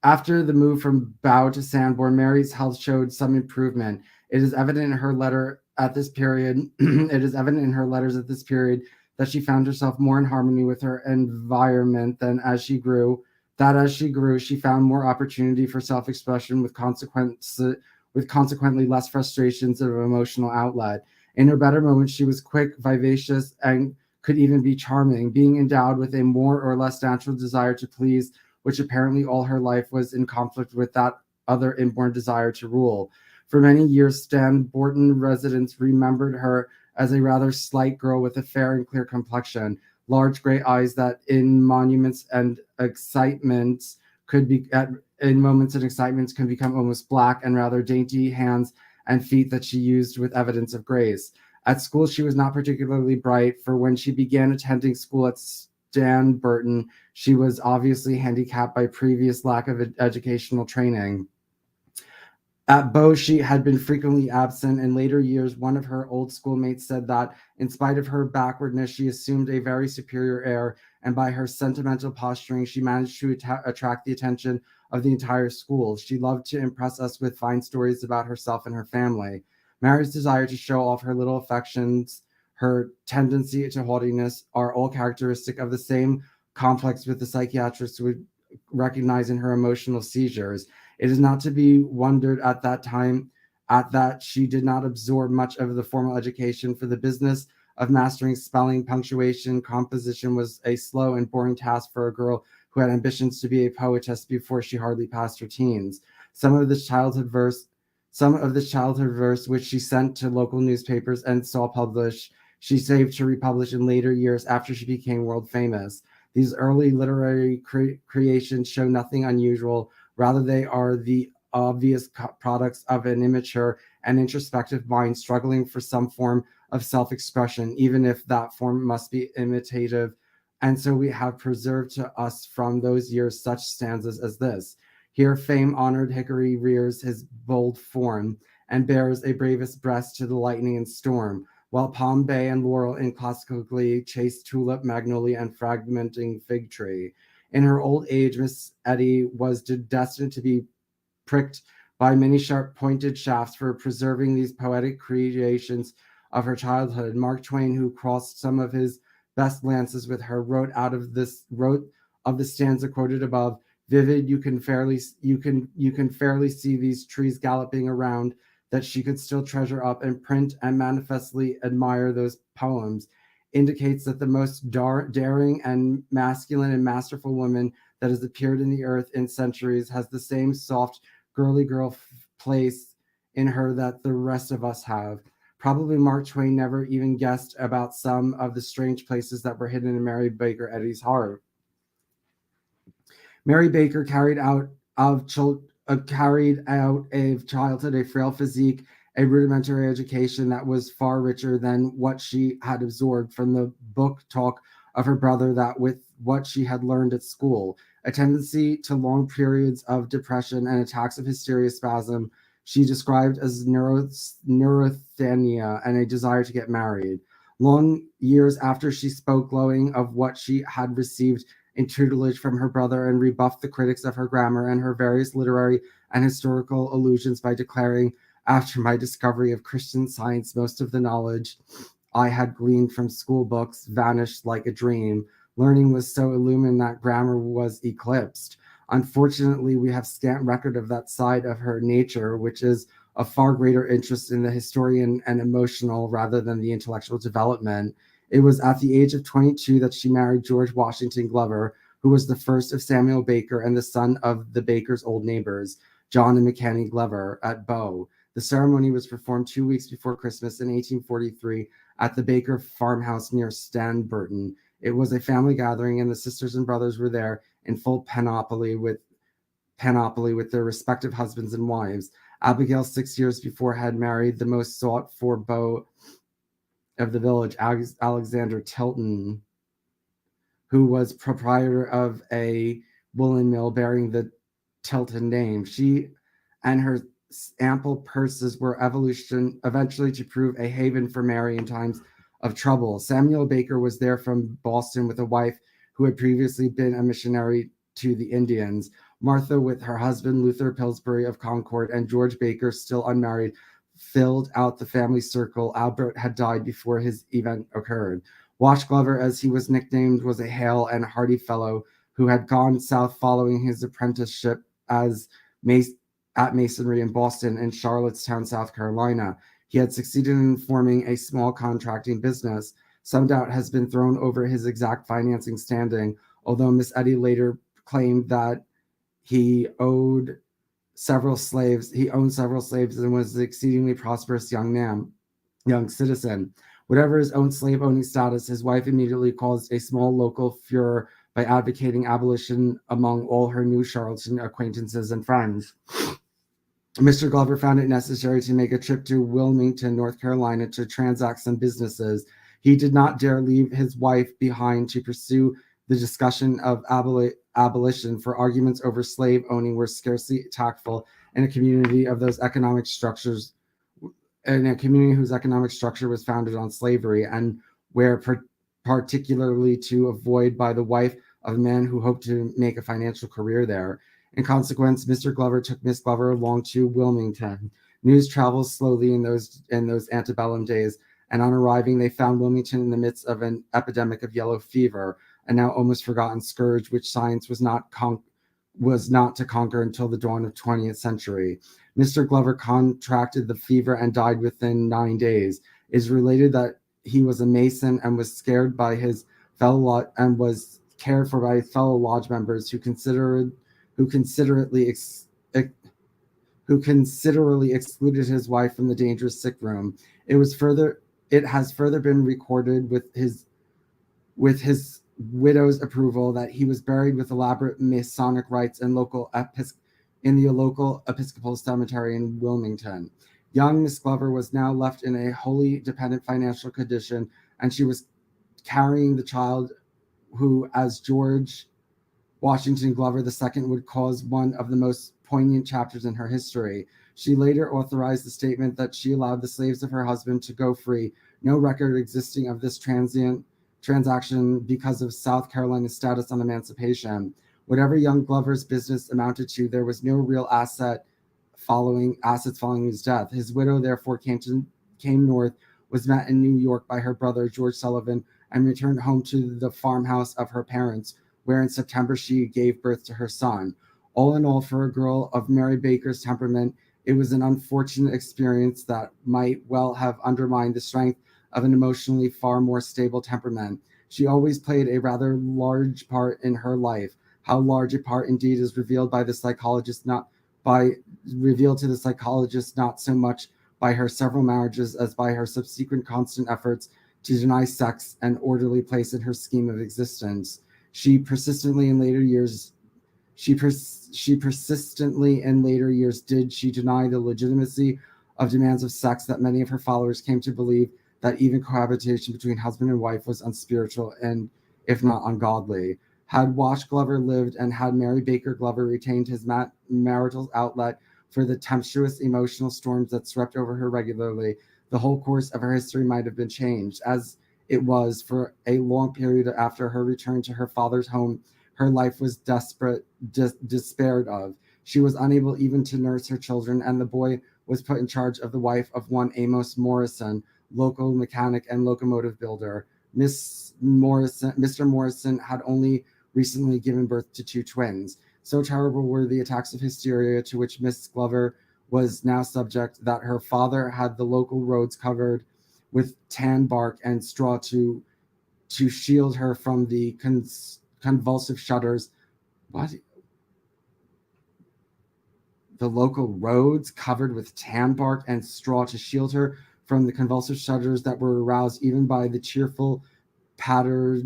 the move from Bow to Sanborn, Mary's health showed some improvement. It is evident in her letter at this period. It is evident in her letters at this period that she found herself more in harmony with her environment than as she grew. That as she grew, she found more opportunity for self-expression with consequently less frustrations of emotional outlet. In her better moments, she was quick, vivacious, and could even be charming, being endowed with a more or less natural desire to please, which apparently all her life was in conflict with that other inborn desire to rule. For many years, Stanborton residents remembered her as a rather slight girl with a fair and clear complexion, large gray eyes that in moments and excitements can become almost black, and rather dainty hands and feet that she used with evidence of grace. At school, she was not particularly bright, for when she began attending school at Stanborton, she was obviously handicapped by previous lack of educational training. At Bow, she had been frequently absent. In later years, one of her old schoolmates said that, in spite of her backwardness, she assumed a very superior air, and by her sentimental posturing, she managed to attract the attention of the entire school. She loved to impress us with fine stories about herself and her family. Mary's desire to show off her little affections, her tendency to haughtiness, are all characteristic of the same complex with the psychiatrists recognizing her emotional seizures. It is not to be wondered at that she did not absorb much of the formal education, for the business of mastering spelling, punctuation, composition was a slow and boring task for a girl who had ambitions to be a poetess before she hardly passed her teens. Some of this childhood verse which she sent to local newspapers and saw published, she saved to republish in later years after she became world famous. These early literary creations show nothing unusual. Rather, they are the obvious products of an immature and introspective mind struggling for some form of self-expression, even if that form must be imitative. And so we have preserved to us from those years such stanzas as this. Here fame-honored Hickory rears his bold form and bears a bravest breast to the lightning and storm, while palm, bay, and laurel in classical glee chase tulip, magnolia, and fragmenting fig tree. In her old age, Miss Eddy was destined to be pricked by many sharp pointed shafts for preserving these poetic creations of her childhood. Mark Twain, who crossed some of his best lances with her, wrote of the stanza quoted above, vivid, you can fairly see these trees galloping around, that she could still treasure up and print and manifestly admire those poems, indicates that the most daring and masculine and masterful woman that has appeared in the earth in centuries has the same soft, girly girl place in her that the rest of us have. Probably Mark Twain never even guessed about some of the strange places that were hidden in Mary Baker Eddy's heart. Mary Baker carried out of childhood a frail physique, a rudimentary education that was far richer than what she had absorbed from the book talk of her brother, that with what she had learned at school, a tendency to long periods of depression and attacks of hysterical spasm she described as neurasthenia, and a desire to get married. Long years after, she spoke glowing of what she had received in tutelage from her brother and rebuffed the critics of her grammar and her various literary and historical allusions by declaring, after my discovery of Christian Science, most of the knowledge I had gleaned from school books vanished like a dream. Learning was so illumined that grammar was eclipsed. Unfortunately, we have scant record of that side of her nature, which is of far greater interest in the historian and emotional rather than the intellectual development. It was at the age of 22 that she married George Washington Glover, who was the first of Samuel Baker and the son of the Baker's old neighbors, John and McKenny Glover, at Bow. The ceremony was performed 2 weeks before Christmas in 1843 at the Baker farmhouse near Stanburton. It was a family gathering, and the sisters and brothers were there in full panoply with their respective husbands and wives. Abigail, 6 years before, had married the most sought-for beau of the village, Alexander Tilton, who was proprietor of a woolen mill bearing the Tilton name. She and her ample purses were eventually to prove a haven for Mary in times of trouble. Samuel Baker was there from Boston with a wife who had previously been a missionary to the Indians. Martha, with her husband Luther Pillsbury of Concord, and George Baker, still unmarried, filled out the family circle. Albert had died before his event occurred. Wash Glover, as he was nicknamed, was a hale and hearty fellow who had gone south following his apprenticeship at masonry in Boston and Charlottetown, South Carolina. He had succeeded in forming a small contracting business. Some doubt has been thrown over his exact financing standing, although Miss Eddy later claimed that he owned several slaves and was an exceedingly prosperous young citizen. Whatever his own slave owning status, his wife immediately caused a small local furor by advocating abolition among all her New Charlottetown acquaintances and friends. Mr. Glover found it necessary to make a trip to Wilmington, North Carolina, to transact some businesses. He did not dare leave his wife behind to pursue the discussion of abolition, for arguments over slave owning were scarcely tactful in a community whose economic structure was founded on slavery, and where particularly to avoid by the wife of a man who hoped to make a financial career there. In consequence, Mr. Glover took Miss Glover along to Wilmington. News travels slowly in those antebellum days, and on arriving, they found Wilmington in the midst of an epidemic of yellow fever, a now almost forgotten scourge which science was not was not to conquer until the dawn of 20th century. Mr. Glover contracted the fever and died within 9 days. It is related that he was a Mason and was scared by his fellow and was cared for by fellow lodge members who considerately excluded his wife from the dangerous sick room. It has further been recorded with his widow's approval that he was buried with elaborate Masonic rites in the local Episcopal cemetery in Wilmington. Young Miss Glover was now left in a wholly dependent financial condition, and she was carrying the child who, as George Washington Glover II, would cause one of the most poignant chapters in her history. She later authorized the statement that she allowed the slaves of her husband to go free, no record existing of this transaction because of South Carolina's status on emancipation. Whatever young Glover's business amounted to, there was no real assets following his death. His widow therefore came north, was met in New York by her brother George Sullivan, and returned home to the farmhouse of her parents, where in September she gave birth to her son. All in all, for a girl of Mary Baker's temperament, it was an unfortunate experience that might well have undermined the strength of an emotionally far more stable temperament. She always played a rather large part in her life. How large a part indeed is revealed to the psychologist, not so much by her several marriages as by her subsequent constant efforts to deny sex an orderly place in her scheme of existence. She persistently in later years did she deny the legitimacy of demands of sex that many of her followers came to believe that even cohabitation between husband and wife was unspiritual and, if not ungodly. Had Wash Glover lived, and had Mary Baker Glover retained his marital outlet for the tempestuous emotional storms that swept over her regularly, the whole course of her history might have been changed. As it was, for a long period after her return to her father's home, her life was despaired of. She was unable even to nurse her children, and the boy was put in charge of the wife of one Amos Morrison, local mechanic and locomotive builder. Mr. Morrison had only recently given birth to 2 twins. So terrible were the attacks of hysteria to which Miss Glover was now subject that her father had the local roads covered with tan bark and straw to shield her from the convulsive shudders. What? The local roads covered with tan bark and straw to shield her from the convulsive shudders that were aroused even by the cheerful patter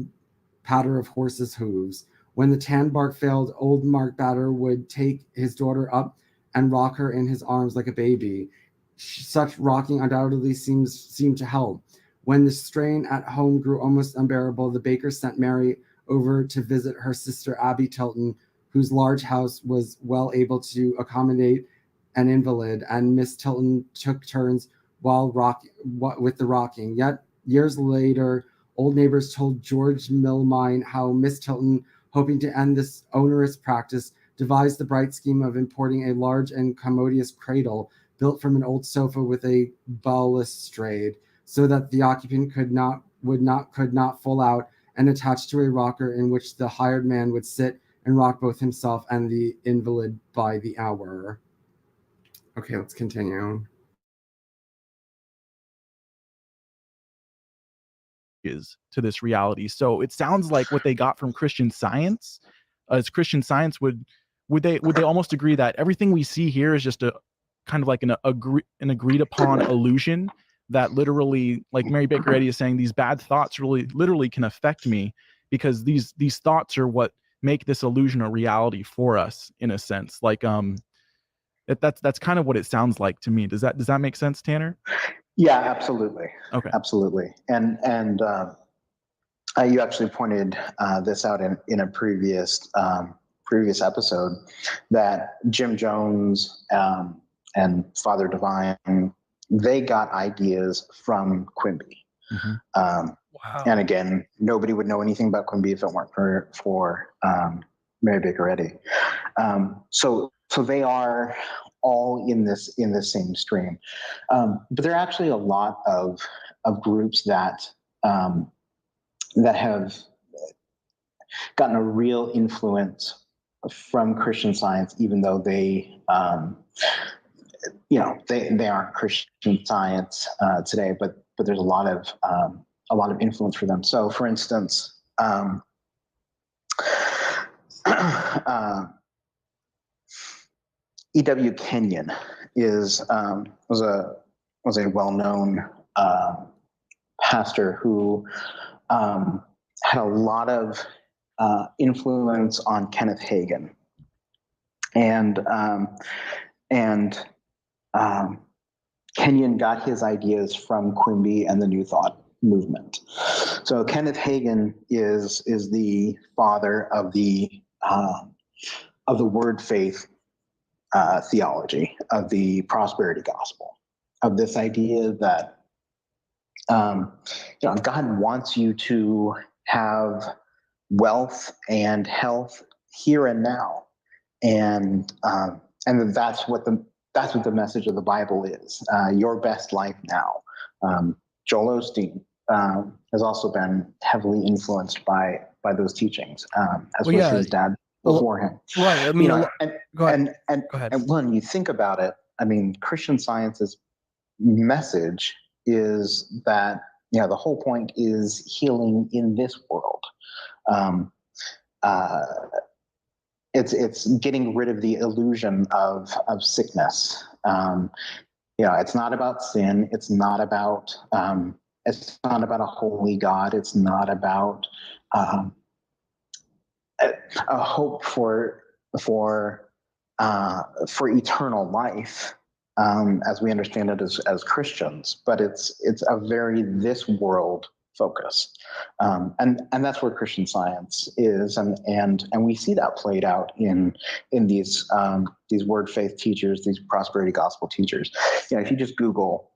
of horses' hooves. When the tan bark failed, old Mark Batter would take his daughter up and rock her in his arms like a baby. Such rocking undoubtedly seemed to help. When the strain at home grew almost unbearable, the Bakers sent Mary over to visit her sister Abby Tilton, whose large house was well able to accommodate an invalid, and Miss Tilton took turns with the rocking. Yet years later, old neighbors told George Milmine how Miss Tilton, hoping to end this onerous practice, devised the bright scheme of importing a large and commodious cradle built from an old sofa with a balustrade, so that the occupant could not fall out, and attached to a rocker in which the hired man would sit and rock both himself and the invalid by the hour. Okay, let's continue. Is to this reality. So it sounds like what they got from Christian Science, as Christian Science would they almost agree that everything we see here is just a kind of like an agreed upon illusion that literally, like Mary Baker Eddy is saying, these bad thoughts really literally can affect me because these thoughts are what make this illusion a reality for us in a sense. Like that's kind of what it sounds like to me. Does that make sense, Tanner? Yeah, absolutely. Okay. Absolutely. And you actually pointed this out in a previous episode, that Jim Jones and Father Divine, they got ideas from Quimby. Mm-hmm. Wow. And again, nobody would know anything about Quimby if it weren't for Mary Baker Eddy. So they are all in this same stream. But there are actually a lot of groups that have gotten a real influence from Christian Science, even though they they aren't Christian Science today, but there's a lot of influence for them. So, for instance, E.W. Kenyon was a well-known pastor who had a lot of influence on Kenneth Hagin, and Kenyon got his ideas from Quimby and the New Thought movement. So Kenneth Hagin is the father of the word faith theology, of the prosperity gospel, of this idea that God wants you to have wealth and health here and now, and that's what the message of the Bible is. Your best life now. Joel Osteen has also been heavily influenced by those teachings, as was his dad before him. Right. I mean, go ahead. And when you think about it, I mean, Christian Science's message is that the whole point is healing in this world. It's getting rid of the illusion of sickness. It's not about sin. It's not about a holy God. It's not about a hope for eternal life, as we understand it as Christians. But it's a very this world focus, and that's where Christian Science is, and we see that played out in these word faith teachers, these prosperity gospel teachers. If you just Google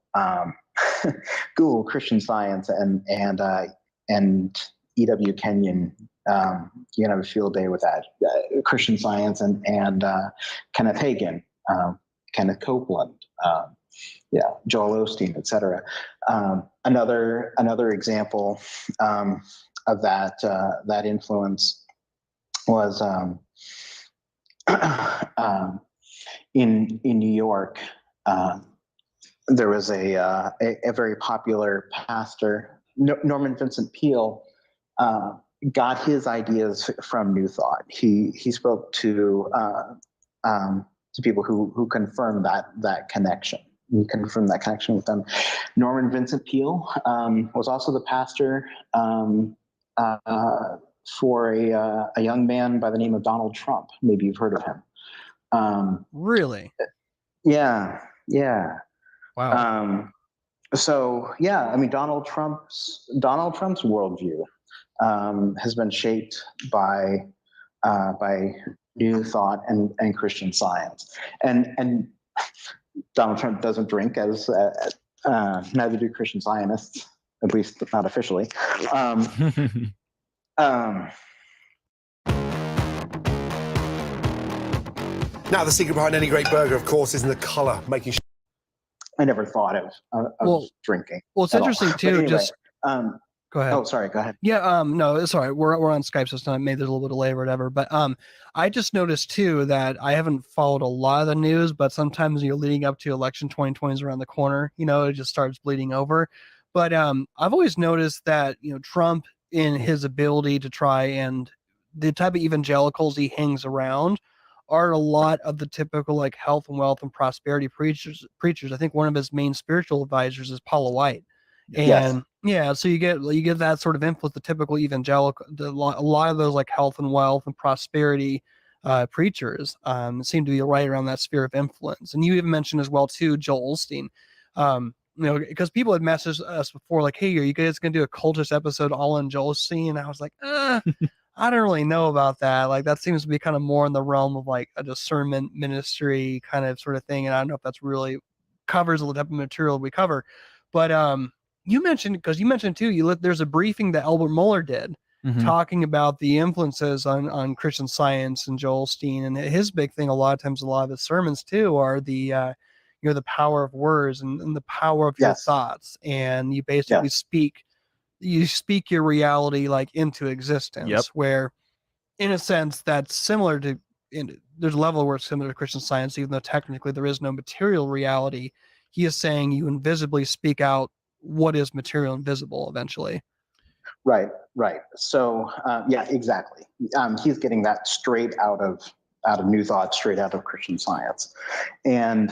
Google Christian Science and E.W. Kenyon, you can have a field day with that. Christian Science and Kenneth Hagin, Kenneth Copeland, Joel Osteen, etc. Another example of that influence was in New York. There was a very popular pastor, Norman Vincent Peale, got his ideas from New Thought. He spoke to people who confirmed that connection. He confirmed that connection with them. Norman Vincent Peale was also the pastor for a young man by the name of Donald Trump. Maybe you've heard of him. Really? Yeah. Wow. I mean, Donald Trump's worldview has been shaped by New Thought and Christian Science, and Donald Trump doesn't drink, as neither do Christian Scientists, at least not officially. Now, the secret behind any great burger, of course, is in the color, making sure. I never thought of drinking. Well, it's interesting too. Anyway, just go ahead. Oh, sorry. Go ahead. Yeah. No, it's all right. We're on Skype, so it's not maybe there's a little bit of delay or whatever. But I just noticed too that I haven't followed a lot of the news, but sometimes you're leading up to election 2020 is around the corner. It just starts bleeding over. But I've always noticed that Trump, in his ability to try and the type of evangelicals he hangs around, are a lot of the typical like health and wealth and prosperity preachers. I think one of his main spiritual advisors is Paula White. And so you get that sort of influence, the typical evangelical, a lot of those like health and wealth and prosperity preachers seem to be right around that sphere of influence. And you even mentioned as well too, Joel Osteen, because people had messaged us before like, hey, are you guys going to do a cultist episode all on Joel Osteen? And I was like, I don't really know about that. Like that seems to be kind of more in the realm of like a discernment ministry kind of sort of thing. And I don't know if that's really covers the type of material we cover. But you mentioned too, there's a briefing that Albert Mohler did talking about the influences on Christian Science and Joel Osteen. And his big thing, a lot of times, a lot of his sermons too are the the power of words and the power of your thoughts. And you basically speak your reality like into existence, where in a sense that's similar to there's a level where it's similar to Christian Science, even though technically there is no material reality. He is saying you invisibly speak out what is material and visible eventually. Right, right. So yeah, exactly. He's getting that straight out of New Thought, straight out of Christian Science, and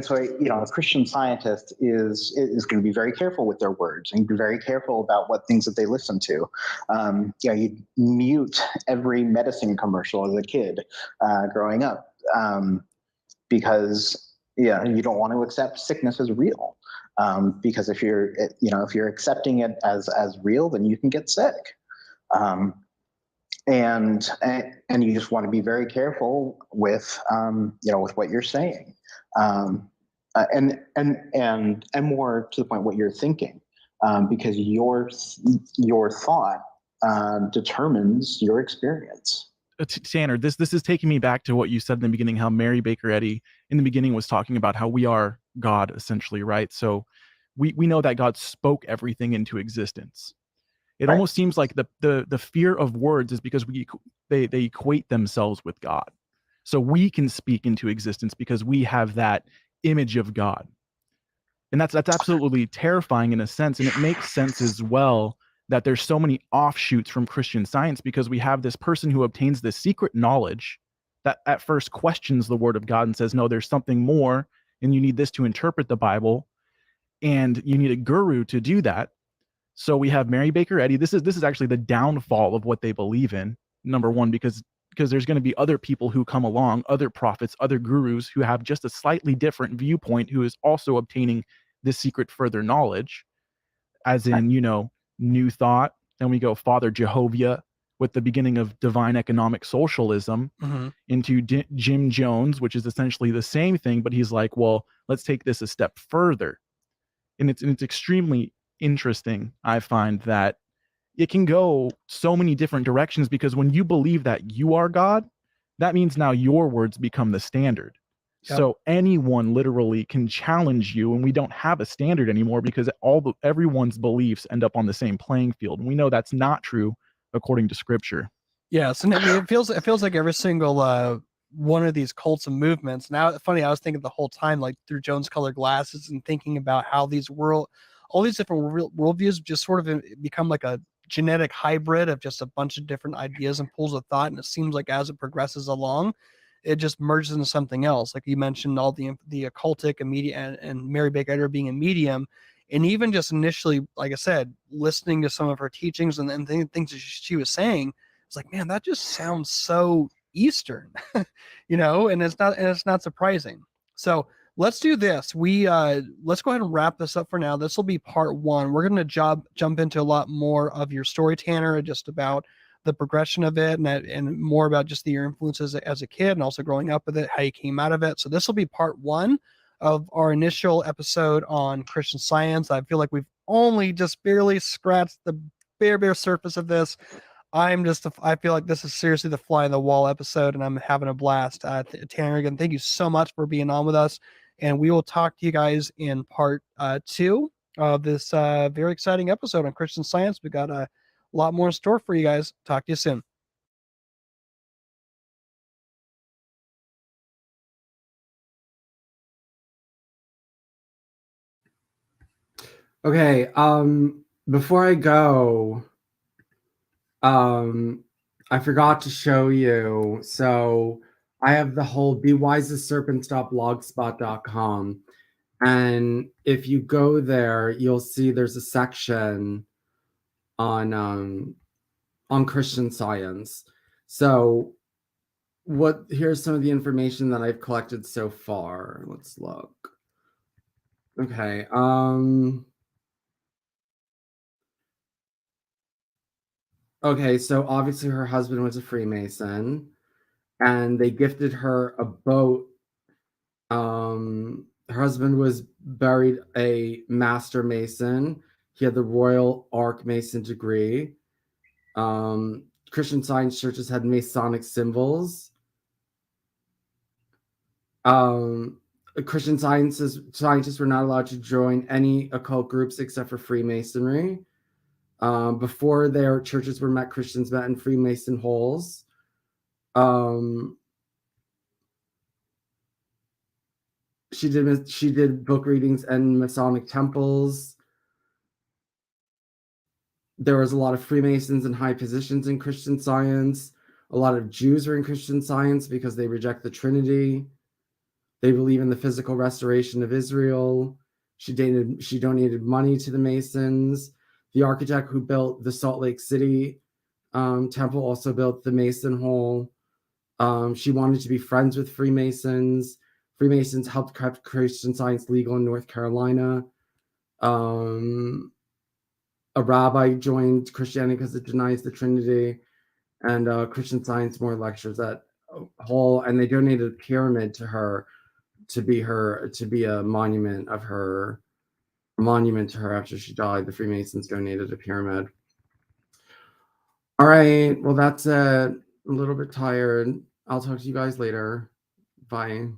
so a Christian scientist is going to be very careful with their words and be very careful about what things that they listen to. You mute every medicine commercial as a kid growing up because you don't want to accept sickness as real. Because if you're accepting it as real, then you can get sick, and you just want to be very careful with with what you're saying, and more to the point, what you're thinking, because your thought determines your experience. Tanner, this is taking me back to what you said in the beginning, how Mary Baker Eddy in the beginning was talking about how we are God, essentially, right? So we know that God spoke everything into existence. It almost seems like the fear of words is because they equate themselves with God. So we can speak into existence because we have that image of God. And that's absolutely terrifying in a sense. And it makes sense as well that there's so many offshoots from Christian Science, because we have this person who obtains this secret knowledge that at first questions the word of God and says, no, there's something more, and you need this to interpret the Bible, and you need a guru to do that. So we have Mary Baker Eddy. This is actually the downfall of what they believe in, number one, because there's going to be other people who come along, other prophets, other gurus who have just a slightly different viewpoint, who is also obtaining this secret further knowledge, as in, New Thought. Then we go Father Jehovah with the beginning of divine economic socialism, into Jim Jones, which is essentially the same thing, but he's like, well, let's take this a step further. And it's extremely interesting, I find, that it can go so many different directions, because when you believe that you are God, that means now your words become the standard. Yep. So anyone literally can challenge you, and we don't have a standard anymore, because everyone's beliefs end up on the same playing field. And we know that's not true according to Scripture. Yes, and it feels like every single one of these cults and movements. Now, funny, I was thinking the whole time, like through Jones-colored glasses, and thinking about how all these different worldviews just sort of become like a genetic hybrid of just a bunch of different ideas and pools of thought. And it seems like as it progresses along, it just merges into something else. Like you mentioned, all the occultic and media, and Mary Baker Eddy being a medium, and even just initially, like I said, listening to some of her teachings and things that she was saying, it's like, man, that just sounds so Eastern, and it's not surprising. So let's do this. Let's go ahead and wrap this up for now. This will be part one. We're going to jump into a lot more of your story, Tanner, just about the progression of it, and more about just your influences as a kid and also growing up with it, how you came out of it. So this will be part one of our initial episode on Christian Science. I feel like we've only just barely scratched the bare surface of this. I feel like this is seriously the fly in the wall episode, and I'm having a blast. Tanner, again, thank you so much for being on with us, and we will talk to you guys in part two of this very exciting episode on Christian Science. We got a lot more in store for you guys. Talk to you soon. Okay, before I go, I forgot to show you. So I have the whole Be Wise as Serpent.blogspot.com. And if you go there, you'll see there's a section on Christian Science. So here's some of the information that I've collected so far. Let's look. Okay. Okay, so obviously her husband was a Freemason, and they gifted her a boat. Her husband was buried a Master Mason. He had the Royal Arc Mason degree. Christian Science churches had Masonic symbols. Christian scientists were not allowed to join any occult groups except for Freemasonry. Before their churches were met, Christians met in Freemason holes. She did book readings in Masonic temples. There was a lot of Freemasons in high positions in Christian Science. A lot of Jews are in Christian Science because they reject the Trinity. They believe in the physical restoration of Israel. She donated money to the Masons. The architect who built the Salt Lake City temple also built the Mason Hall. She wanted to be friends with Freemasons. Freemasons helped keep Christian Science legal in North Carolina. A rabbi joined Christianity because it denies the Trinity, and Christian Science more lectures at Hall, and they donated a pyramid to her to be a monument to her after she died. The Freemasons donated a pyramid. All right, well, that's it. A little bit tired. I'll talk to you guys later. Bye.